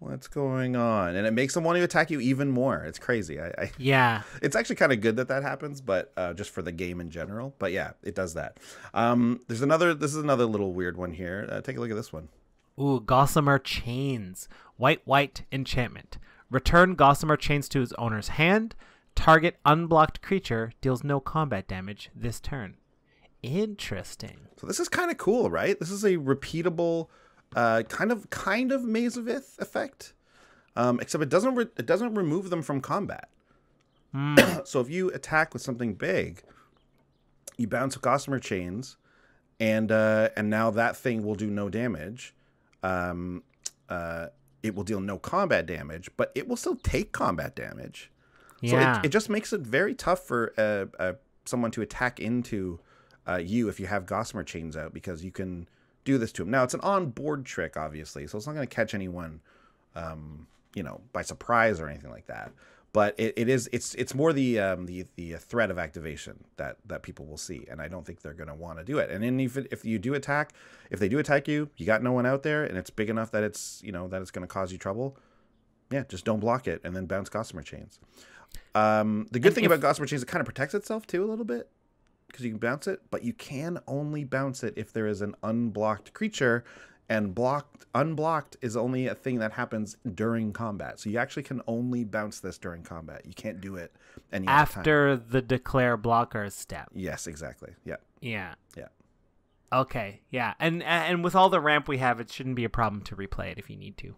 What's going on? And it makes them want to attack you even more. It's crazy. Yeah. It's actually kind of good that happens, but just for the game in general. But yeah, it does that. This is another little weird one here. Take a look at this one. Ooh, Gossamer Chains. White enchantment. Return Gossamer Chains to its owner's hand. Target unblocked creature deals no combat damage this turn. Interesting. So this is kind of cool, right? This is a repeatable kind of Maze of Ith effect, except it doesn't remove them from combat. So if you attack with something big, you bounce Gossamer Chains, and now that thing will do no damage. It will deal no combat damage, but it will still take combat damage. Yeah. So it just makes it very tough for someone to attack into you if you have Gossamer Chains out, because you can do this to him. Now, it's an on-board trick, obviously, so it's not going to catch anyone, by surprise or anything like that. But it's more the threat of activation that people will see, and I don't think they're going to want to do it. And then if they do attack you, you got no one out there, and it's big enough that it's going to cause you trouble. Yeah, just don't block it, and then bounce Gossamer Chains. The good thing about Gossamer Chains, it kind of protects itself too a little bit, because you can bounce it, but you can only bounce it if there is an unblocked creature, and unblocked is only a thing that happens during combat. So you actually can only bounce this during combat. You can't do it any after time. The declare blockers step. Yes, exactly. Yeah. Yeah. Yeah. Okay. Yeah. And with all the ramp we have, it shouldn't be a problem to replay it if you need to.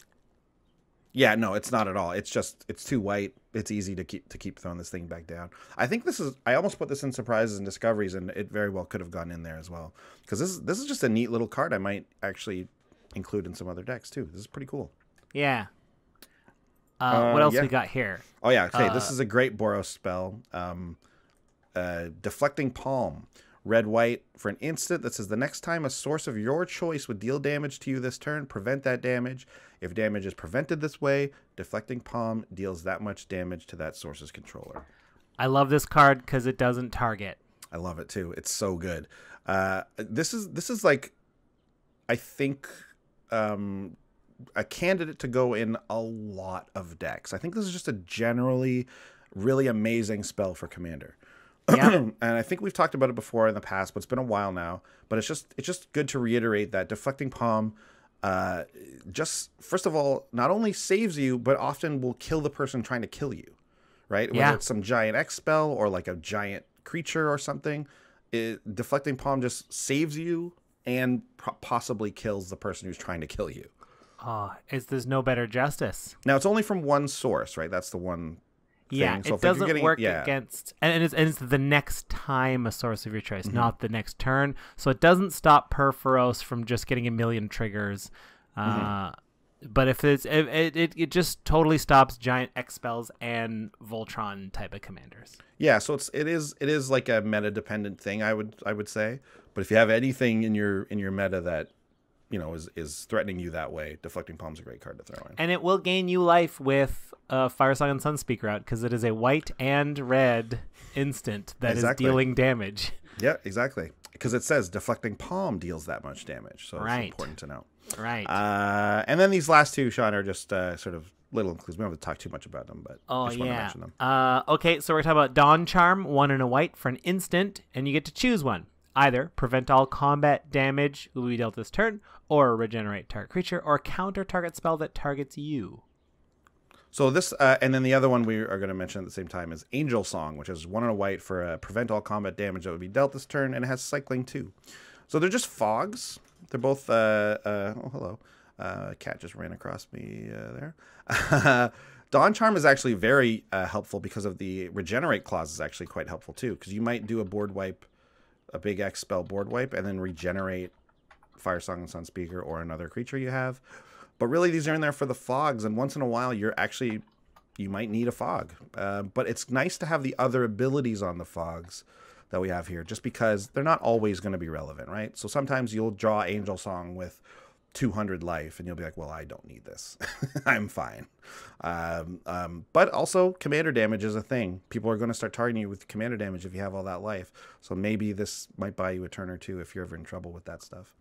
Yeah, no, it's not at all. It's just, it's too white. It's easy to keep throwing this thing back down. I think I almost put this in surprises and discoveries, and it very well could have gone in there as well. Because this is just a neat little card I might actually include in some other decks too. This is pretty cool. Yeah. What else we got here? Oh yeah, okay. This is a great Boros spell. Deflecting Palm. Red-white for an instant that says the next time a source of your choice would deal damage to you this turn, prevent that damage. If damage is prevented this way, Deflecting Palm deals that much damage to that source's controller. I love this card because it doesn't target. I love it too. It's so good. This is like, I think, a candidate to go in a lot of decks. I think this is just a generally really amazing spell for Commander. Yeah. And I think we've talked about it before in the past, but it's been a while now. But it's just good to reiterate that Deflecting Palm, just first of all, not only saves you, but often will kill the person trying to kill you, right? Whether it's some giant X spell or like a giant creature or something, Deflecting Palm just saves you and possibly kills the person who's trying to kill you. Oh, there's no better justice. Now it's only from one source, right? That's the one. Yeah, so it doesn't work against, and it's the next time a source of your choice, not the next turn. So it doesn't stop Perforos from just getting a million triggers. But if it just totally stops giant X spells and Voltron type of commanders. Yeah, so it is like a meta dependent thing, I would say. But if you have anything in your meta that is threatening you that way, Deflecting Palm's a great card to throw in. And it will gain you life with Firesong Sunspeaker out, because it is a white and red instant that is dealing damage. Yeah, exactly. Because it says Deflecting Palm deals that much damage, so it's important to know. Right. And then these last two, Sean, are just sort of little includes. We don't have to talk too much about them, but I just want to mention them. Okay, so we're talking about Dawn Charm, 1 and a white for an instant, and you get to choose one. Either prevent all combat damage will be dealt this turn, or regenerate target creature, or counter target spell that targets you. So this, and then the other one we are going to mention at the same time is Angel Song, which is 1 and a white for prevent all combat damage that would be dealt this turn, and it has cycling too. So they're just fogs. They're both, oh, hello. Cat just ran across me there. Dawn Charm is actually very helpful because of the regenerate clause is actually quite helpful too, because you might do a board wipe, a big X spell board wipe, and then regenerate Firesong and Sunspeaker or another creature you have. But really, these are in there for the fogs, and once in a while, you might need a fog. But it's nice to have the other abilities on the fogs that we have here, just because they're not always going to be relevant, right? So sometimes you'll draw Angel Song with 200 life, and you'll be like, well, I don't need this. I'm fine. But also, commander damage is a thing. People are going to start targeting you with commander damage if you have all that life. So maybe this might buy you a turn or two if you're ever in trouble with that stuff.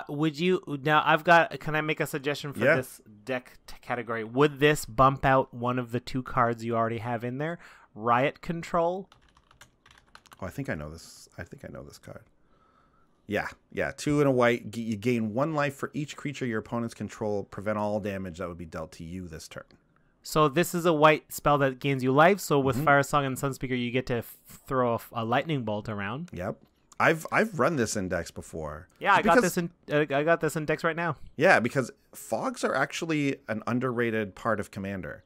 Would you now? Can I make a suggestion for this deck category? Would this bump out one of the 2 cards you already have in there? Riot Control. Oh, I think I know this. I think I know this card. Yeah. 2 and a white. You gain 1 life for each creature your opponents control. Prevent all damage that would be dealt to you this turn. So this is a white spell that gains you life. So with Firesong and Sunspeaker, you get to throw a lightning bolt around. Yep. I've run this in decks before. Yeah, I got this in decks right now. Yeah, because fogs are actually an underrated part of Commander.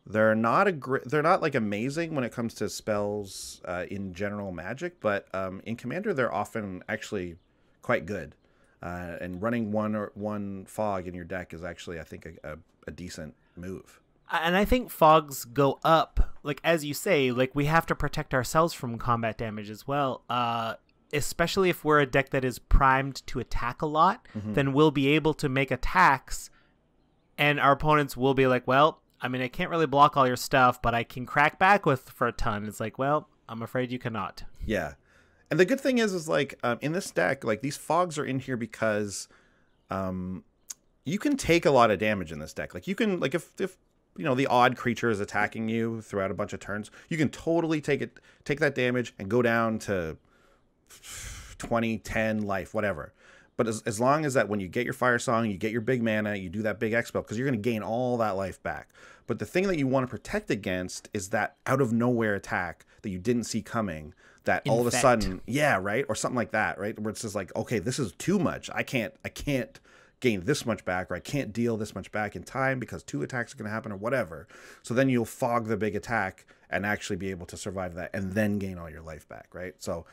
They're not like amazing when it comes to spells in general Magic, but in Commander they're often actually quite good. And running one fog in your deck is actually, I think, a decent move. And I think fogs go up, like as you say, like we have to protect ourselves from combat damage as well. Especially if we're a deck that is primed to attack a lot, then we'll be able to make attacks, and our opponents will be like, well, I mean, I can't really block all your stuff, but I can crack back for a ton. It's like, well, I'm afraid you cannot. Yeah. And the good thing is like, in this deck, like these fogs are in here because you can take a lot of damage in this deck. Like you can, like if you know, the odd creature is attacking you throughout a bunch of turns, you can totally take that damage and go down to 20, 10 life, whatever. But as long as that when you get your Firesong, you get your big mana, you do that big X spell, because you're going to gain all that life back. But the thing that you want to protect against is that out of nowhere attack that you didn't see coming, that all of a sudden, yeah, right? Or something like that, right? Where it's just like, okay, this is too much. I can't gain this much back, or I can't deal this much back in time because 2 attacks are going to happen or whatever. So then you'll fog the big attack and actually be able to survive that and then gain all your life back, right? So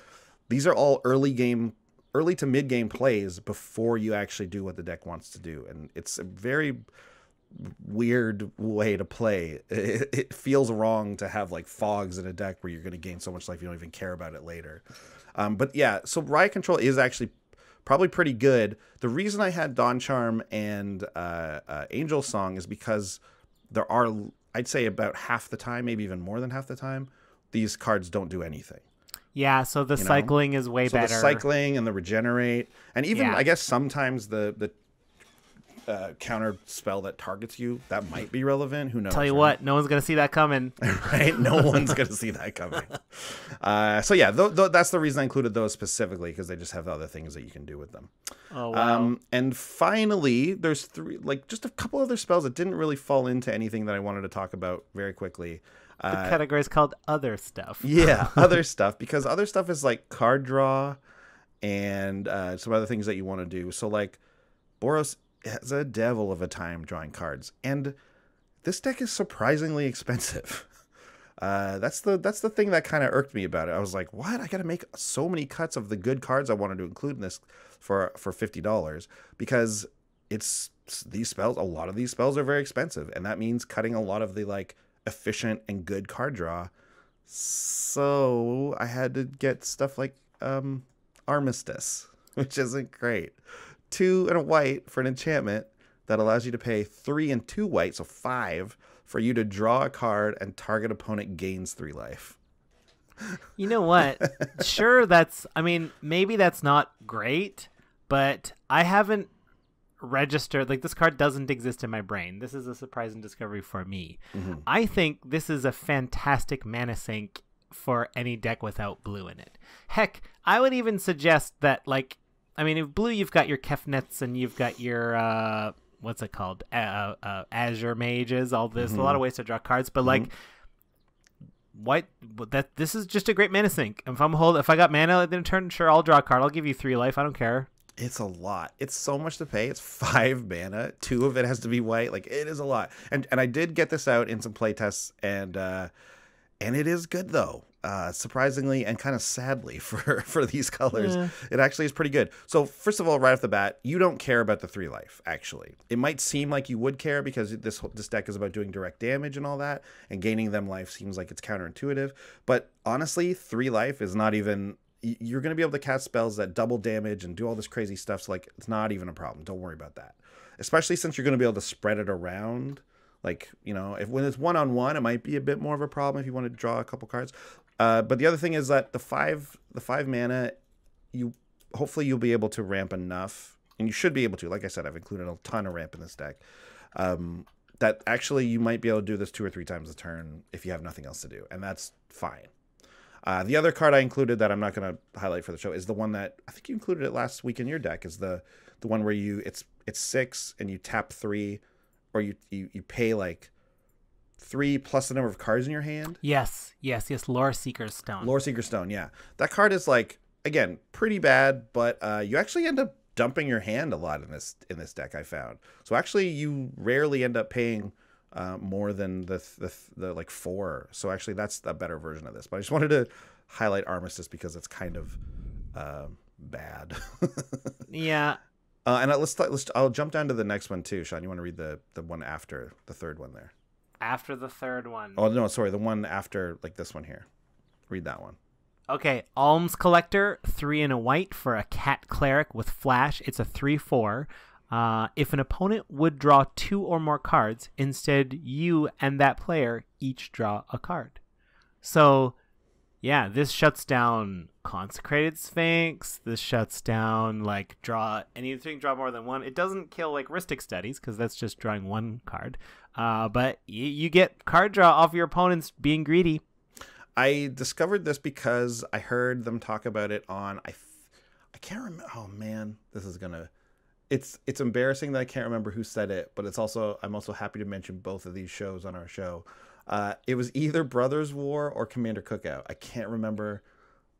these are all early to mid game plays before you actually do what the deck wants to do. And it's a very weird way to play. It feels wrong to have like fogs in a deck where you're going to gain so much life you don't even care about it later. But yeah, so Riot Control is actually probably pretty good. The reason I had Dawn Charm and Angel Song is because there are, I'd say about half the time, maybe even more than half the time, these cards don't do anything. Yeah, so the cycling is way better. The cycling and the regenerate, and even I guess sometimes the counter spell that targets you, that might be relevant. Who knows? Tell you what, no one's gonna see that coming. Right? No one's gonna see that coming. So yeah, that's the reason I included those specifically, because they just have other things that you can do with them. Oh wow! And finally, there's just a couple other spells that didn't really fall into anything that I wanted to talk about very quickly. The category is called Other Stuff. Yeah, Other Stuff, because Other Stuff is like card draw and some other things that you want to do. So like Boros has a devil of a time drawing cards, and this deck is surprisingly expensive. That's the thing that kind of irked me about it. I was like, what? I got to make so many cuts of the good cards I wanted to include in this for $50, because it's these spells. A lot of these spells are very expensive, and that means cutting a lot of the like efficient and good card draw. So I had to get stuff like Armistice, which isn't great. 2 and a white for an enchantment that allows you to pay 3 and 2 white, so 5, for you to draw a card and target opponent gains 3 life. You know what? Sure, maybe that's not great, but I haven't registered, like this card doesn't exist in my brain. This is a surprising discovery for me. I think this is a fantastic mana sink for any deck without blue in it. Heck, I would even suggest that, like, I mean, if blue, you've got your Kefnets and you've got your what's it called, Azure Mages. All this, a lot of ways to draw cards, but like white, this is just a great mana sink. If I got mana at the turn, sure, I'll draw a card. I'll give you 3 life. I don't care. It's a lot. It's so much to pay. It's 5 mana. 2 of it has to be white. Like, it is a lot. And I did get this out in some playtests, and it is good though. Surprisingly and kind of sadly for these colors, it actually is pretty good. So first of all, right off the bat, you don't care about the 3 life. Actually, it might seem like you would care because this deck is about doing direct damage and all that, and gaining them life seems like it's counterintuitive. But honestly, 3 life is not even. You're going to be able to cast spells that double damage and do all this crazy stuff. So like, it's not even a problem. Don't worry about that. Especially since you're going to be able to spread it around. Like, you know, when it's 1-on-1, it might be a bit more of a problem if you want to draw a couple cards. But the other thing is that the five mana, hopefully you'll be able to ramp enough, and you should be able to. Like I said, I've included a ton of ramp in this deck. That actually you might be able to do this 2 or 3 times a turn if you have nothing else to do, and that's fine. The other card I included that I'm not going to highlight for the show is the one that I think you included it last week in your deck. Is the one where it's 6 and you tap 3, or you pay like 3 plus the number of cards in your hand. Yes. Lore Seeker's Stone. Lore Seeker Stone, yeah. That card is like, again, pretty bad, but you actually end up dumping your hand a lot in this deck, I found. So actually, you rarely end up paying more than the like 4. So actually, that's a better version of this. But I just wanted to highlight Armistice because it's kind of bad. Yeah. And I'll jump down to the next one too, Sean. You want to read the one after the third one there? After the third one. Oh no, sorry, the one after like this one here. Read that one. Okay, Alms Collector, 3 and a white for a cat cleric with flash. It's a 3/4. If an opponent would draw 2 or more cards, instead you and that player each draw a card. So, yeah, this shuts down Consecrated Sphinx. This shuts down like draw more than 1. It doesn't kill like Rhystic Studies because that's just drawing 1 card. But you get card draw off your opponents being greedy. I discovered this because I heard them talk about it on I can't remember. Oh man, this is gonna. It's embarrassing that I can't remember who said it, but I'm also happy to mention both of these shows on our show. It was either Brothers War or Commander Cookout. I can't remember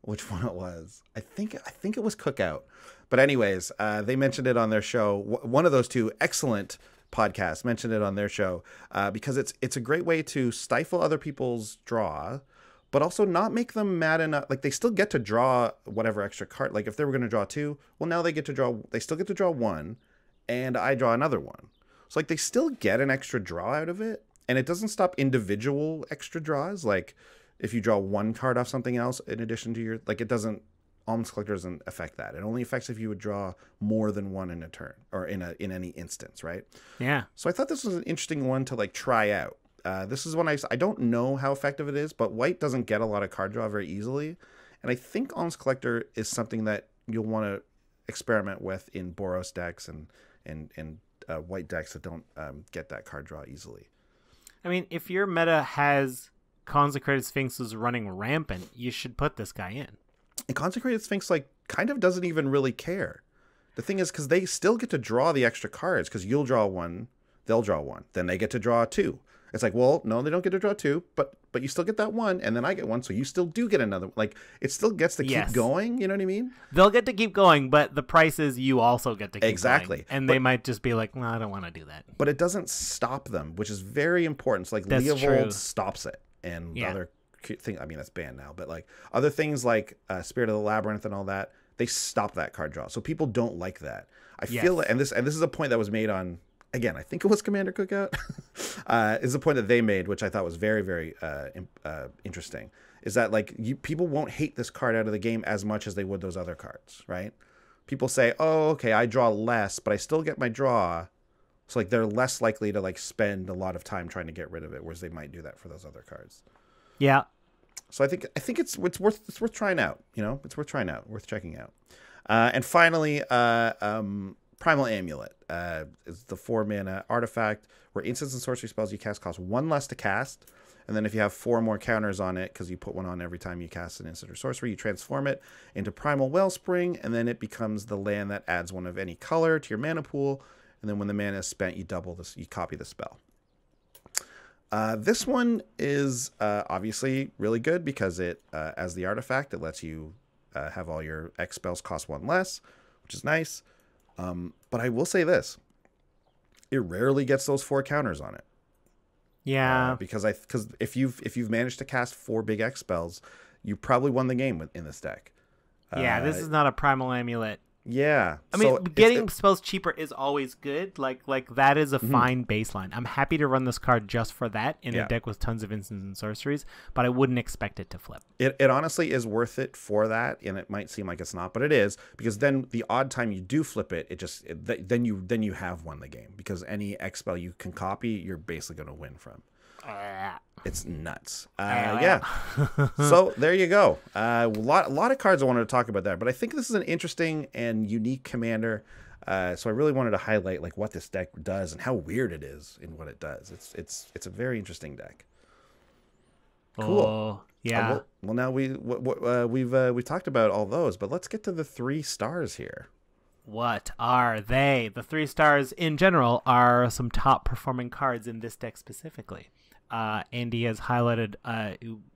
which one it was. I think it was Cookout. But anyways, they mentioned it on their show. One of those two excellent podcasts mentioned it on their show because it's a great way to stifle other people's draw, but also not make them mad enough. Like, they still get to draw whatever extra card. Like, if they were going to draw 2, well, now they still get to draw 1, and I draw another one. So, like, they still get an extra draw out of it, and it doesn't stop individual extra draws. Like, if you draw 1 card off something else in addition to your, like, it doesn't, Alms Collector doesn't affect that. It only affects if you would draw more than 1 in a turn, or in any instance, right? Yeah. So I thought this was an interesting one to, like, try out. This is one I don't know how effective it is, but white doesn't get a lot of card draw very easily. And I think Alms Collector is something that you'll want to experiment with in Boros decks and white decks that don't get that card draw easily. I mean, if your meta has Consecrated Sphinxes running rampant, you should put this guy in. And Consecrated Sphinx, like, kind of doesn't even really care. The thing is, because they still get to draw the extra cards, because you'll draw 1, they'll draw 1, then they get to draw 2. It's like, well, no, they don't get to draw 2, but you still get that 1, and then I get 1, so you still do get another. Like, it still gets to keep going, you know what I mean? They'll get to keep going, but the price is you also get to keep exactly going. And they might just be like, no, I don't want to do that. But it doesn't stop them, which is very important. So, like, That's Leovold true. stops it, and other thing. I mean, that's banned now, but like other things like Spirit of the Labyrinth and all that, they stop that card draw. So people don't like that. I feel like, and this is a point that was made on, again, I think it was Commander Cookout, is a point that they made, which I thought was very, very interesting, is that like people won't hate this card out of the game as much as they would those other cards, right? People say, oh, okay, I draw less, but I still get my draw. So like they're less likely to like spend a lot of time trying to get rid of it, whereas they might do that for those other cards. Yeah. So I think it's worth trying out. You know, it's worth trying out, worth checking out. And finally, Primal Amulet is the 4-mana artifact where instants and sorcery spells you cast cost 1 less to cast, and then if you have 4 more counters on it, because you put 1 on every time you cast an instant or sorcery, you transform it into Primal Wellspring, and then it becomes the land that adds 1 of any color to your mana pool. And then when the mana is spent, you double this, you copy the spell. This one is obviously really good because it, as the artifact, it lets you have all your X spells cost 1 less, which is nice. But I will say this: it rarely gets those 4 counters on it. Yeah, because if you've managed to cast 4 big X spells, you probably won the game in this deck. Yeah, this is not a Primal Amulet. Yeah. I mean, getting spells cheaper is always good. Like that is a fine baseline. I'm happy to run this card just for that in a deck with tons of instants and sorceries, but I wouldn't expect it to flip. It honestly is worth it for that, and it might seem like it's not, but it is, because then the odd time you do flip it, then you have won the game, because any X spell you can copy, you're basically going to win from. It's nuts. Yeah. So there you go. A lot of cards I wanted to talk about there, but I think this is an interesting and unique commander. So I really wanted to highlight like what this deck does and how weird it is in what it does. It's a very interesting deck. Cool. Oh, yeah. Well, now we've talked about all those, but let's get to the 3 stars here. What are they? The 3 stars in general are some top performing cards in this deck specifically. Andy has highlighted,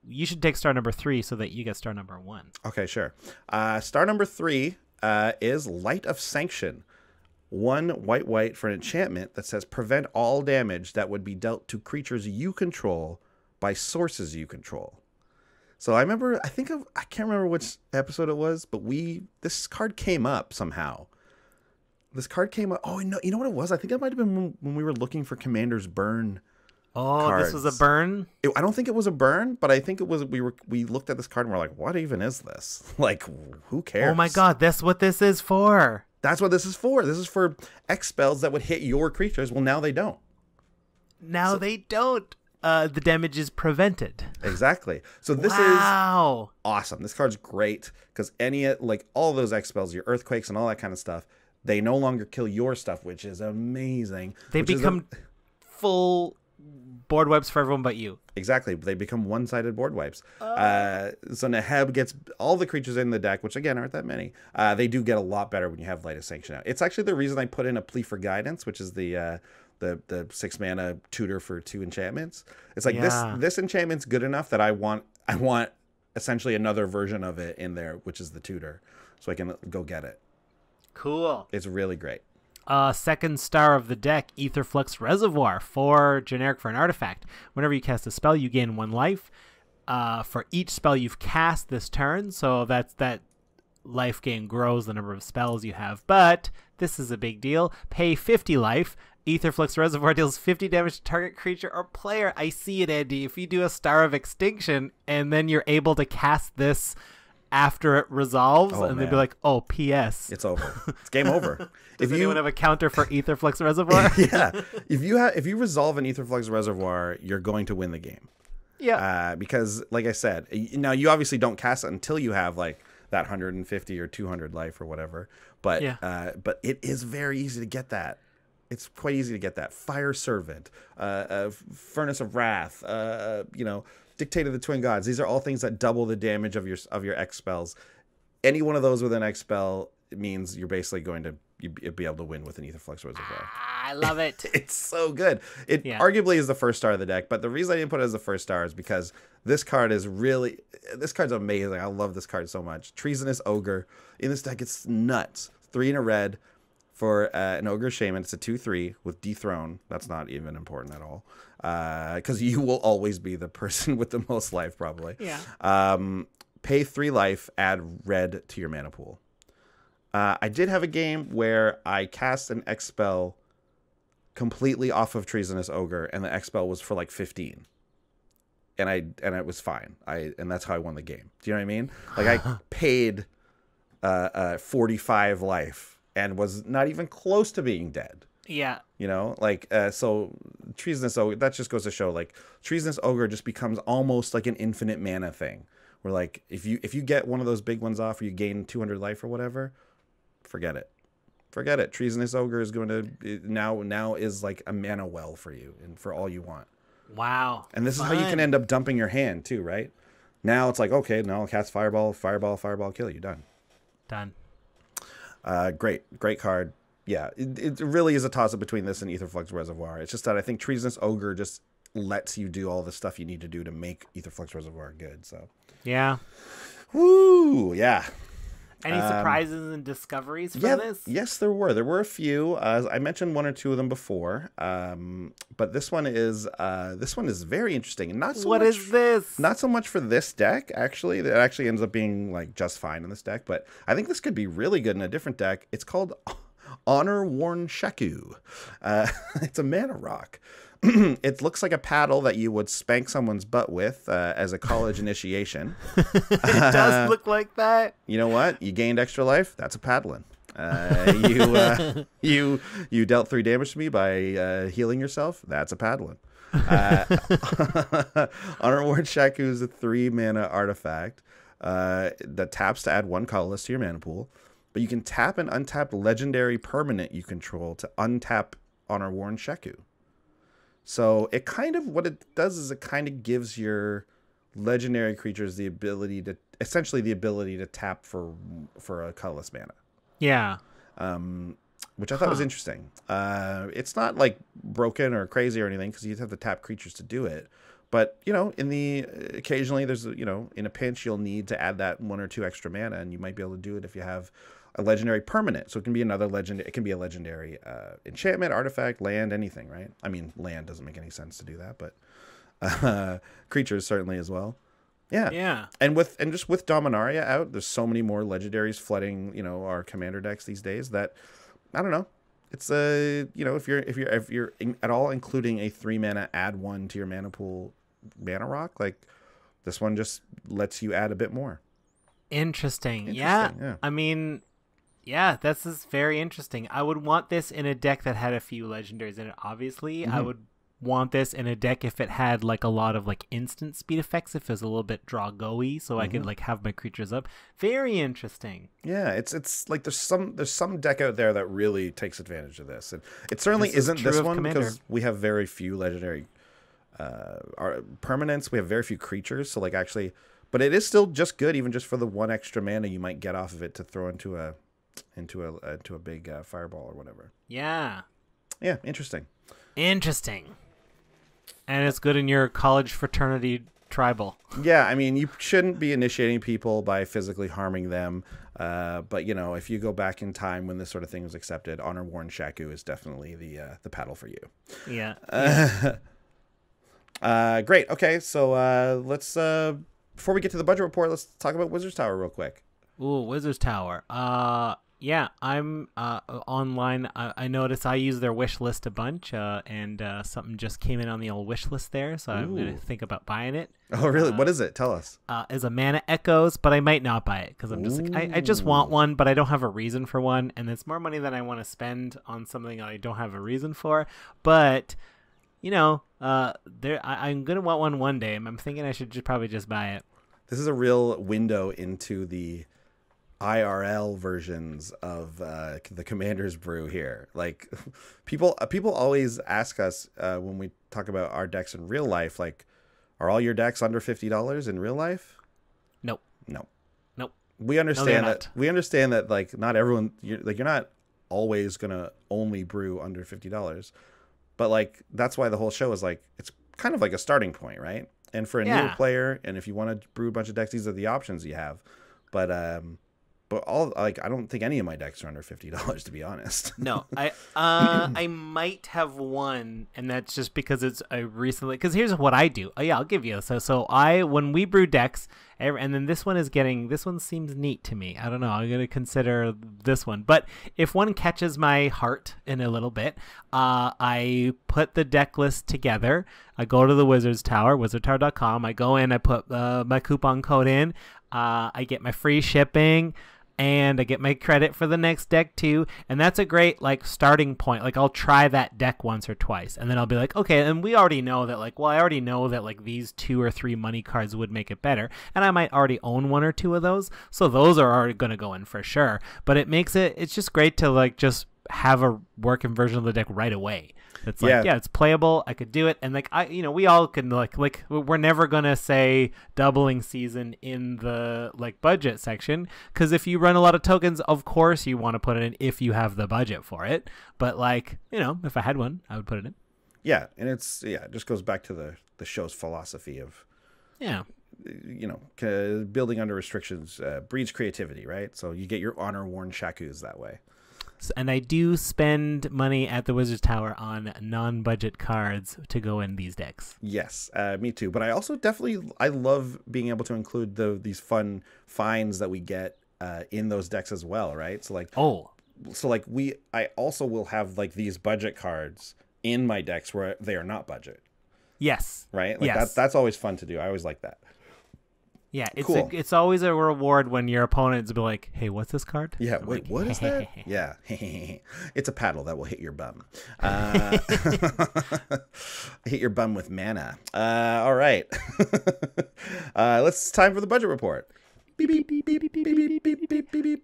you should take star number 3 so that you get star number 1. Okay, sure. Star number 3 is Light of Sanction. 1 white for an enchantment that says prevent all damage that would be dealt to creatures you control by sources you control. So I can't remember which episode it was, but this card came up somehow. This card came up. Oh, no, you know what it was? I think it might have been when we were looking for Commander's Burn. Oh, cards. This was a burn? I don't think it was a burn, but I think it was. We looked at this card and we're like, what even is this? Like, who cares? Oh my god, that's what this is for. That's what this is for. This is for X spells that would hit your creatures. Well, now they don't. They don't. The damage is prevented. Exactly. So this is awesome. This card's great because all those X spells, your earthquakes and all that kind of stuff, they no longer kill your stuff, which is amazing. They become full board wipes for everyone but you. Exactly. They become one-sided board wipes. So Neheb gets all the creatures in the deck, which again aren't that many. They do get a lot better when you have Light of Sanction out. It's actually the reason I put in a Plea for Guidance, which is the 6 mana tutor for 2 enchantments. It's like this enchantment's good enough that I want essentially another version of it in there, which is the tutor, so I can go get it. Cool. It's really great. Second star of the deck, Aetherflux Reservoir, 4 generic for an artifact. Whenever you cast a spell, you gain 1 life. For each spell you've cast this turn, so that life gain grows the number of spells you have. But this is a big deal. Pay 50 life. Aetherflux Reservoir deals 50 damage to target creature or player. I see it, Andy. If you do a Star of Extinction and then you're able to cast this after it resolves, they'd be like, oh, P.S. It's over. It's game over. Does anyone have a counter for Aetherflux Reservoir? Yeah. If you resolve an Aetherflux Reservoir, you're going to win the game. Yeah. Because, like I said, now you obviously don't cast it until you have like that 150 or 200 life or whatever. But it is very easy to get that. It's quite easy to get that. Fire Servant, Furnace of Wrath, Dictate of the Twin Gods. These are all things that double the damage of your X spells. Any one of those with an X spell means you're basically going to be able to win with an Aetherflux Reservoir. I love it. It's so good. It arguably is the first star of the deck, but the reason I didn't put it as the first star is because this card's amazing. I love this card so much. Treasonous Ogre. In this deck, it's nuts. 3 in a red for an Ogre Shaman. It's a 2/3 with Dethrone. That's not even important at all. Because you will always be the person with the most life, probably. Yeah. Pay 3 life, add red to your mana pool. I did have a game where I cast an X spell completely off of Treasonous Ogre, and the X spell was for like 15. And it was fine. And that's how I won the game. Do you know what I mean? Like I paid 45 life and was not even close to being dead. Yeah. So Treasonous Ogre, that just goes to show, like, Treasonous Ogre just becomes almost like an infinite mana thing. Where, like, if you get one of those big ones off or you gain 200 life or whatever, forget it. Forget it. Treasonous Ogre is going to now is like a mana well for you and for all you want. Wow. And this is how you can end up dumping your hand too, right? Now it's like, okay, now I'll cast Fireball, kill you. Done. Great card. Yeah, it really is a toss-up between this and Aetherflux Reservoir. It's just that I think Treasonous Ogre just lets you do all the stuff you need to do to make Aetherflux Reservoir good. So yeah. Woo! Yeah. Any surprises and discoveries from this? Yes, there were. There were a few. I mentioned one or two of them before, but this one is very interesting. And not so What much, is this? Not so much for this deck. Actually, it actually ends up being like just fine in this deck. But I think this could be really good in a different deck. It's called Honor Worn Shaku. It's a mana rock. It looks like a paddle that you would spank someone's butt with as a college initiation. It does look like that. You know what? You gained extra life. That's a paddling. You dealt 3 damage to me by healing yourself. That's a paddling. Honor Ward Shaku is a 3 mana artifact that taps to add 1 colorless to your mana pool. But you can tap an untapped legendary permanent you control to untap Honor Worn Shaku. So it kind of, what it does is it kind of gives your legendary creatures the ability to tap for a colorless mana. Yeah. Which I thought was interesting. It's not like broken or crazy or anything because you have to tap creatures to do it. But, occasionally there's, in a pinch, you'll need to add that 1 or 2 extra mana, and you might be able to do it if you have a legendary permanent. So it can be another legend. It can be a legendary enchantment, artifact, land, anything, right? I mean, land doesn't make any sense to do that, but creatures certainly as well. Yeah. Yeah. And just with Dominaria out, there's so many more legendaries flooding, our commander decks these days that I don't know. It's if you're at all including a 3 mana add 1 to your mana pool mana rock, like this one just lets you add a bit more. Interesting. Yeah. I mean, yeah, this is very interesting. I would want this in a deck that had a few legendaries in it, obviously. Mm-hmm. I would want this in a deck if it had like a lot of like instant speed effects, if it was a little bit draw go-y, so I could like have my creatures up. Very interesting. Yeah, it's like there's some deck out there that really takes advantage of this. And it certainly isn't this one because we have very few legendary permanents. We have very few creatures, so like actually, but it is still just good even just for the 1 extra mana you might get off of it to throw into a big fireball or whatever. Yeah. Yeah, interesting. And it's good in your college fraternity tribal. Yeah, I mean, you shouldn't be initiating people by physically harming them. But, if you go back in time when this sort of thing was accepted, Honor Worn Shaku is definitely the paddle for you. Yeah. Great. Okay, so let's, before we get to the budget report, let's talk about Wizard's Tower real quick. Ooh, Wizard's Tower. Yeah, I'm online. I noticed I use their wish list a bunch, and something just came in on the old wish list there, so I'm going to think about buying it. Oh, really? What is it? Tell us. Is a Mana Echoes, but I might not buy it because I'm just like, I just want one, but I don't have a reason for one, and it's more money than I want to spend on something I don't have a reason for. But, I'm going to want one day, and I'm thinking I should probably just buy it. This is a real window into the IRL versions of the Commander's Brew here. Like people always ask us when we talk about our decks in real life, like, are all your decks under $50 in real life? Nope. We understand that. We understand that like not everyone. You're not always gonna only brew under $50, but like that's why the whole show is like it's kind of like a starting point, right? And for a newer player, and if you want to brew a bunch of decks, these are the options you have. But all like I don't think any of my decks are under $50 to be honest. No, I might have one, and that's just because it's recently. Because here's what I do. Oh yeah, I'll give you. So when we brew decks, and then this one seems neat to me. I don't know. I'm gonna consider this one. But if one catches my heart in a little bit, I put the deck list together. I go to the Wizard's Tower, wizardtower.com. I go in. I put my coupon code in. I get my free shipping. And I get my credit for the next deck too. And that's a great like starting point. Like I'll try that deck once or twice. And then I'll be like, okay, and we already know that like, well, I already know that like these 2 or 3 money cards would make it better. And I might already own 1 or 2 of those. So those are already going to go in for sure. But it's just great to like just have a working version of the deck right away. It's like, it's playable. I could do it. And like, we all can like we're never going to say doubling season in the like budget section. Cause if you run a lot of tokens, of course you want to put it in if you have the budget for it. But like, if I had one, I would put it in. Yeah. And it just goes back to the show's philosophy of, building under restrictions breeds creativity, right? So you get your honor-worn shakus that way. And I do spend money at the Wizard's Tower on non-budget cards to go in these decks. Yes, me too. But I also I love being able to include these fun finds that we get in those decks as well, right? So I also will have like these budget cards in my decks where they are not budget. Yes. Right? Like that's always fun to do. I always like that. Yeah, Cool. It's always a reward when your opponents be like, "Hey, what's this card?" Yeah, wait, like, what is that? Yeah, it's a paddle that will hit your bum. Hit your bum with mana. All right, time for the budget report.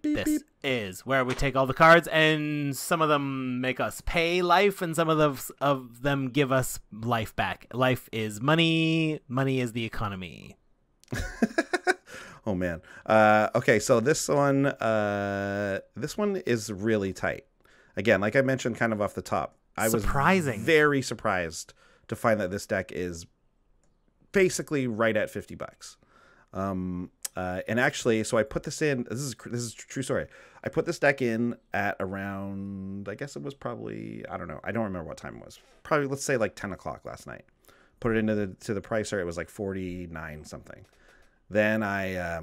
This is where we take all the cards, and some of them make us pay life, and some of them give us life back. Life is money. Money is the economy. Oh man. Okay, so this one is really tight. Again, like I mentioned kind of off the top, I was very surprised to find that this deck is basically right at $50. And actually, so I put this in. This is a true story. I put this deck in at around, I guess it was probably, I don't know, I don't remember what time it was. Probably, let's say like 10 o'clock last night. Put it into the pricer. It was like 49 something. Then I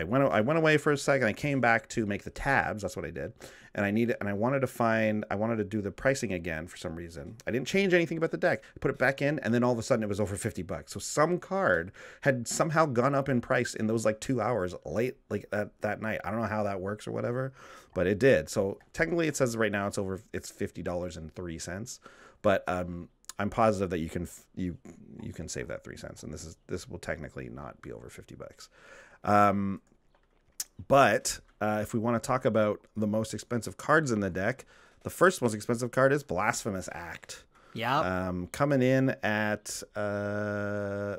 went away for a second. I came back to make the tabs. That's what I did. And I wanted to do the pricing again for some reason. I didn't change anything about the deck. I put it back in, and then all of a sudden it was over $50. So some card had somehow gone up in price in those like 2 hours late, like that night. I don't know how that works or whatever, but it did. So technically it says right now it's $50.03. But I'm positive that you can save that 3 cents, and this will technically not be over $50. But if we want to talk about the most expensive cards in the deck, the first most expensive card is Blasphemous Act. Yeah. Coming in at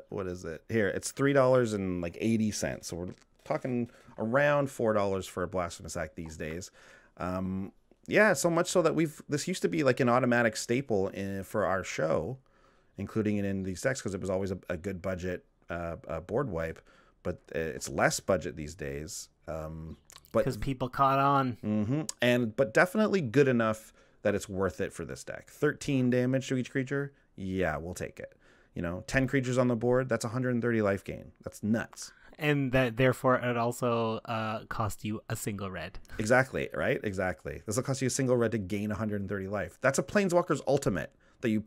what is it here? It's $3.80. So we're talking around $4 for a Blasphemous Act these days. Yeah, so much so that this used to be like an automatic staple for our show, including it in these decks because it was always a good budget board wipe. But it's less budget these days. Because people caught on. Mm-hmm. But definitely good enough that it's worth it for this deck. 13 damage to each creature. Yeah, we'll take it. 10 creatures on the board. That's 130 life gain. That's nuts. And that therefore it also cost you a single red. Exactly, right? Exactly. This will cost you a single red to gain 130 life. That's a Planeswalker's ultimate that you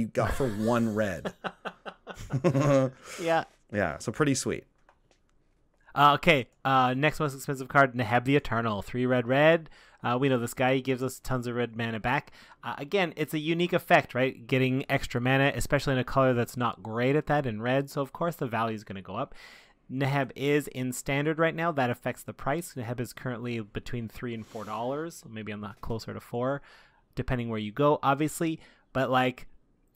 got for 1 red. Yeah. Yeah, so pretty sweet. Okay, next most expensive card, Neheb the Eternal. 3 red. We know this guy. He gives us tons of red mana back. Again, it's a unique effect, right? Getting extra mana, especially in a color that's not great at that in red. So, of course, the value is going to go up. Neheb is in standard right now. That affects the price. Neheb is currently between $3 and $4. Maybe I'm not closer to 4, depending where you go, obviously. But,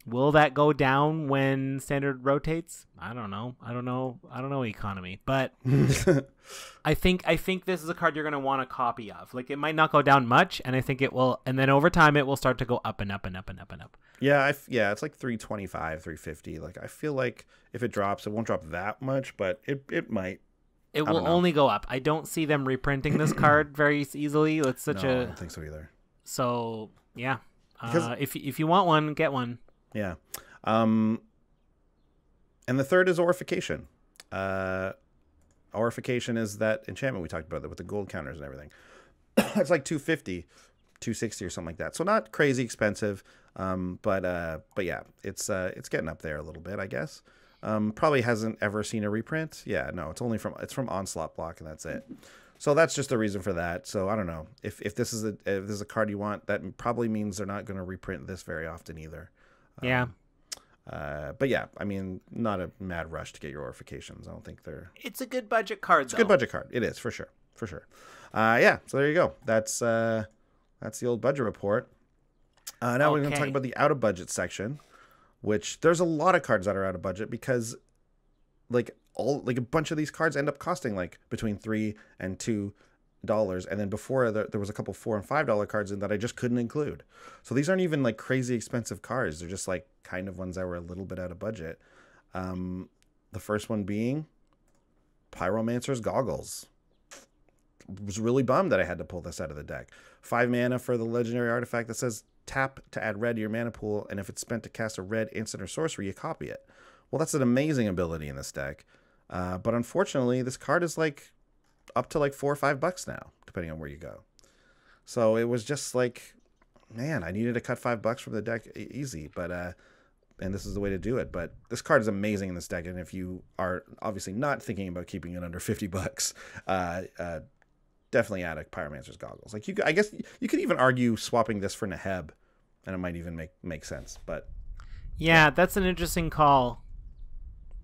will that go down when standard rotates? I don't know economy, but I think this is a card you're going to want a copy of. It might not go down much, and I think it will, and then over time it will start to go up and up and up and up and up. Yeah, it's like 325, 350. I feel like if it drops, it won't drop that much, but it might. It will only go up. I don't see them reprinting this card very easily. It's such I don't think so either. So yeah, if you want one, get one. Yeah. And the third is Aurification. Aurification is that enchantment we talked about with the gold counters and everything. It's like 250, 260 or something like that. So not crazy expensive. But yeah, it's getting up there a little bit, I guess. Probably hasn't ever seen a reprint. Yeah, no, it's from Onslaught block, and that's it. So that's just the reason for that. So I don't know if this is a card you want, that probably means they're not going to reprint this very often either. Yeah. But yeah, I mean, not a mad rush to get your Aurifications. I don't think they're. It's a good budget card. It's a good budget card. It is for sure. Yeah. So there you go. That's the old budget report. Now we're going to talk about the out of budget section, which there's a lot of cards that are out of budget because, a bunch of these cards end up costing between $3 and $2 and then before there was a couple $4 and $5 cards in that I just couldn't include. So these aren't even like crazy expensive cards. They're just like kind of ones that were a little bit out of budget. The first one being Pyromancer's Goggles. Was really bummed that I had to pull this out of the deck. 5 mana for the legendary artifact that says tap to add red to your mana pool, and if it's spent to cast a red instant or sorcery, you copy it. Well, that's an amazing ability in this deck. But unfortunately, this card is like up to like $4 or $5 now, depending on where you go. So it was just like, man, I needed to cut $5 from the deck easy, but and this is the way to do it. But this card is amazing in this deck, and if you are obviously not thinking about keeping it under $50, definitely add a Pyromancer's Goggles. Like I guess you could even argue swapping this for Neheb, and it might even make sense. But yeah, that's an interesting call.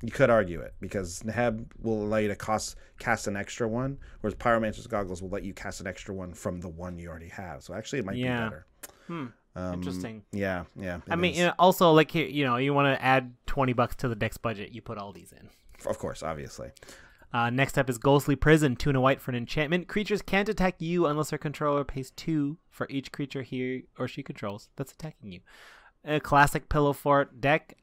You could argue it because Neheb will allow you to cast an extra one, whereas Pyromancer's Goggles will let you cast an extra one from the one you already have. So actually, it might be better. Interesting. Yeah. I mean, also like you want to add $20 to the deck's budget, you put all these in. Of course, obviously. Next up is Ghostly Prison, 2 and a white for an enchantment. Creatures can't attack you unless their controller pays 2 for each creature he or she controls that's attacking you. A classic Pillow Fort deck.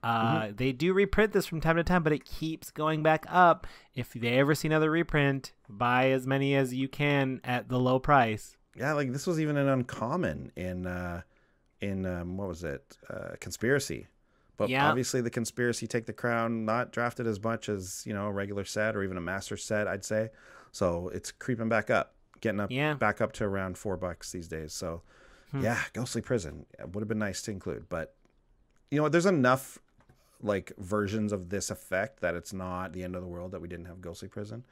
They do reprint this from time to time, but it keeps going back up. If they ever see another reprint, buy as many as you can at the low price. Yeah, like this was even an uncommon in what was it? Conspiracy. But obviously the Conspiracy Take the Crown not drafted as much as, a regular set or even a master set, I'd say. So it's creeping back up, getting up back up to around $4 these days. So yeah, Ghostly Prison would have been nice to include, but there's enough like versions of this effect that it's not the end of the world that we didn't have Ghostly Prison.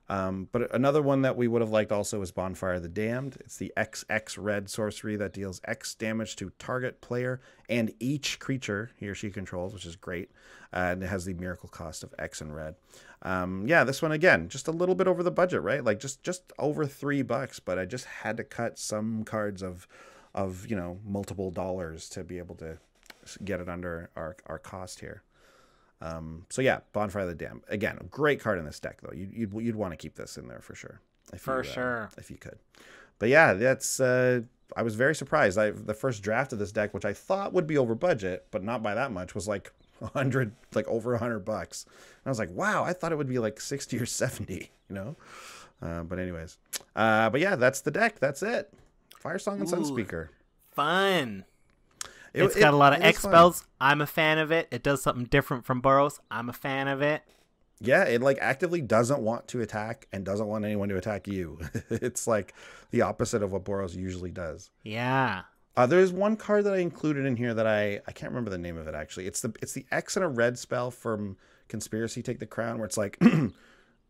But another one that we would have liked also is Bonfire of the Damned. It's the XX red sorcery that deals X damage to target player and each creature he or she controls, which is great. And it has the miracle cost of X and red. This one again, just a little bit over the budget, right? Like just over $3, but I just had to cut some cards of multiple dollars to be able to get it under our cost here. Bonfire of the Damned, again, a great card in this deck though. You'd want to keep this in there for sure if you could. But yeah, that's I was very surprised. The first draft of this deck, which I thought would be over budget but not by that much, was like over $100. And I was like, wow, I thought it would be like 60 or 70, but anyways, that's the deck. That's it. Firesong and Sunspeaker. Fun. It's got a lot of X spells. I'm a fan of it. It does something different from Boros. I'm a fan of it. Yeah, it like actively doesn't want to attack and doesn't want anyone to attack you. It's like the opposite of what Boros usually does. Yeah. There's one card that I included in here that I can't remember the name of it actually. It's the X and a red spell from Conspiracy Take the Crown, where it's like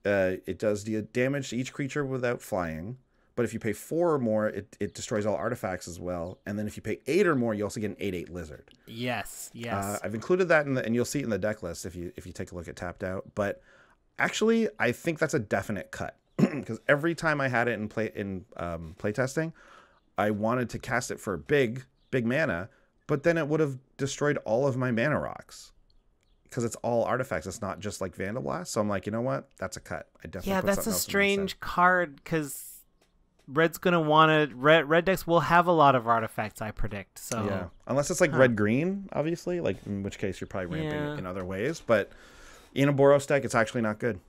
it does the damage to each creature without flying. But if you pay 4 or more, it destroys all artifacts as well. And then if you pay 8 or more, you also get an 8/8 lizard. Yes. I've included that and you'll see it in the deck list if you take a look at Tapped Out. But actually, I think that's a definite cut because every time I had it in playtesting, I wanted to cast it for big mana, but then it would have destroyed all of my mana rocks because it's all artifacts. It's not just like Vandal Blast. So I'm like, you know what? That's a cut. I definitely that's a strange card because Red's gonna want to. Red decks will have a lot of artifacts, I predict. So yeah, unless it's like red-green, obviously, like in which case you're probably ramping it in other ways. But in a Boros deck, it's actually not good.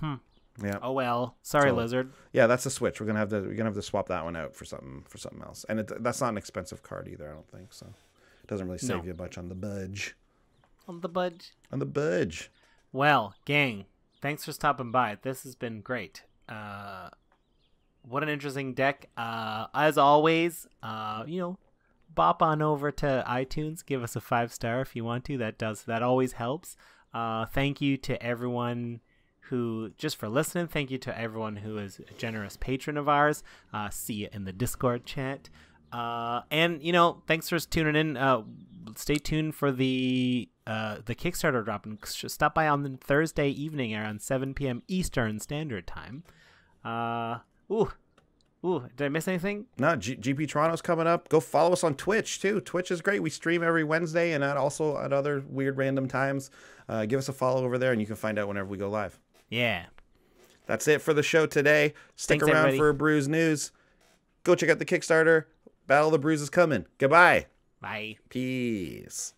Yeah. Oh well. Sorry, Lizard. Yeah, that's a switch. We're gonna have to swap that one out for something else. And that's not an expensive card either. I don't think so. It doesn't really save you much on the budge. On the budge. Well, gang, thanks for stopping by. This has been great. What an interesting deck. As always, bop on over to iTunes. Give us a 5-star if you want to. That always helps. Thank you to everyone just for listening. Thank you to everyone who is a generous patron of ours. See you in the Discord chat. And thanks for tuning in. Stay tuned for the Kickstarter drop, and stop by on Thursday evening around 7 p.m. Eastern Standard Time. Did I miss anything? No, GP Toronto's coming up. Go follow us on Twitch, too. Twitch is great. We stream every Wednesday and also at other weird random times. Give us a follow over there, and you can find out whenever we go live. Yeah. That's it for the show today. Stick Thanks, around everybody. for Brews news. Go check out the Kickstarter. Battle of the Brews is coming. Goodbye. Bye. Peace.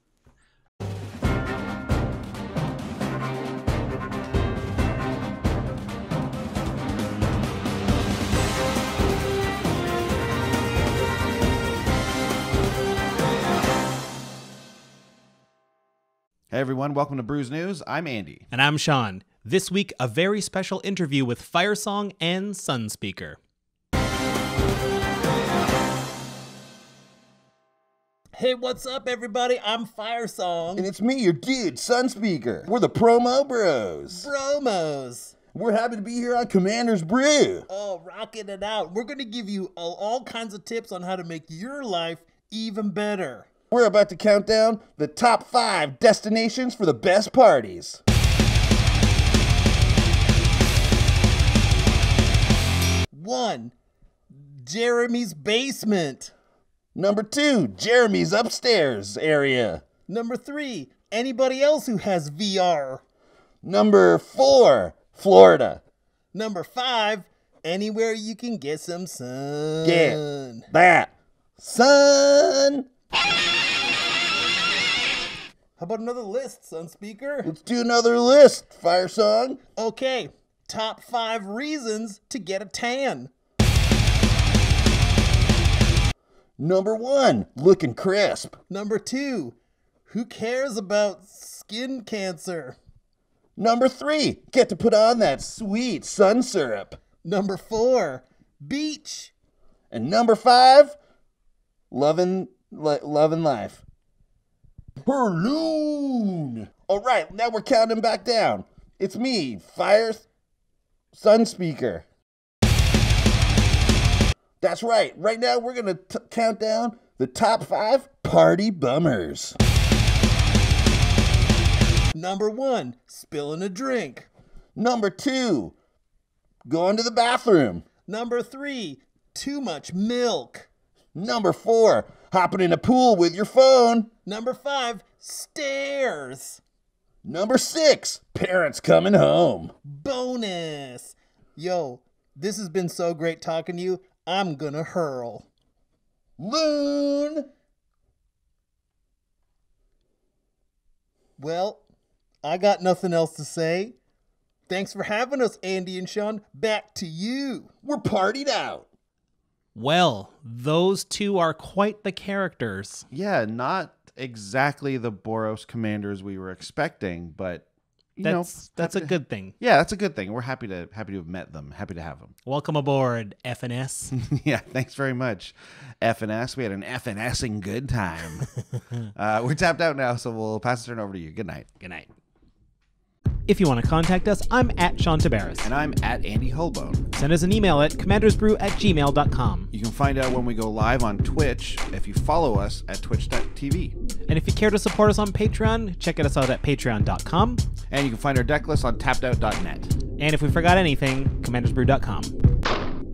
Hey everyone, welcome to Brews News. I'm Andy. And I'm Sean. This week, a very special interview with Firesong and Sunspeaker. Hey, what's up, everybody? I'm Firesong. And it's me, your dude, Sunspeaker. We're the Promo Bros. Bromos. We're happy to be here on Commander's Brew. Oh, rocking it out. We're going to give you all kinds of tips on how to make your life even better. We're about to count down the top 5 destinations for the best parties. One, Jeremy's basement. Number 2, Jeremy's upstairs area. Number 3, anybody else who has VR. Number 4, Florida. Number 5, anywhere you can get some sun. Get that sun. How about another list, Sunspeaker? Let's do another list, Firesong. Okay, top 5 reasons to get a tan. Number 1, looking crisp. Number 2, who cares about skin cancer? Number 3, get to put on that sweet sun syrup. Number 4, beach. And number 5, loving life. Balloon. All right, now we're counting back down. It's me, Sunspeaker. That's right. Right now we're going to count down the top 5 party bummers. Number 1, spilling a drink. Number 2, going to the bathroom. Number 3, too much milk. Number 4, hopping in a pool with your phone. Number 5, stairs. Number 6, parents coming home. Bonus. Yo, this has been so great talking to you. I'm gonna hurl. Loon. Well, I got nothing else to say. Thanks for having us, Andy and Sean. Back to you. We're partied out. Well, those two are quite the characters. Yeah, not exactly the Boros commanders we were expecting, but That's a good thing. Yeah, that's a good thing. We're happy to have met them. Happy to have them. Welcome aboard, FNS. Yeah, thanks very much, FNS. We had an FNSing good time. We're tapped out now, so we'll pass the turn over to you. Good night. Good night. If you want to contact us, I'm at Sean Tabaris. And I'm at Andy Holbone. Send us an email at commandersbrew@gmail.com. You can find out when we go live on Twitch if you follow us at twitch.tv. And if you care to support us on Patreon, check us out at patreon.com. And you can find our deck list on tappedout.net. And if we forgot anything, commandersbrew.com.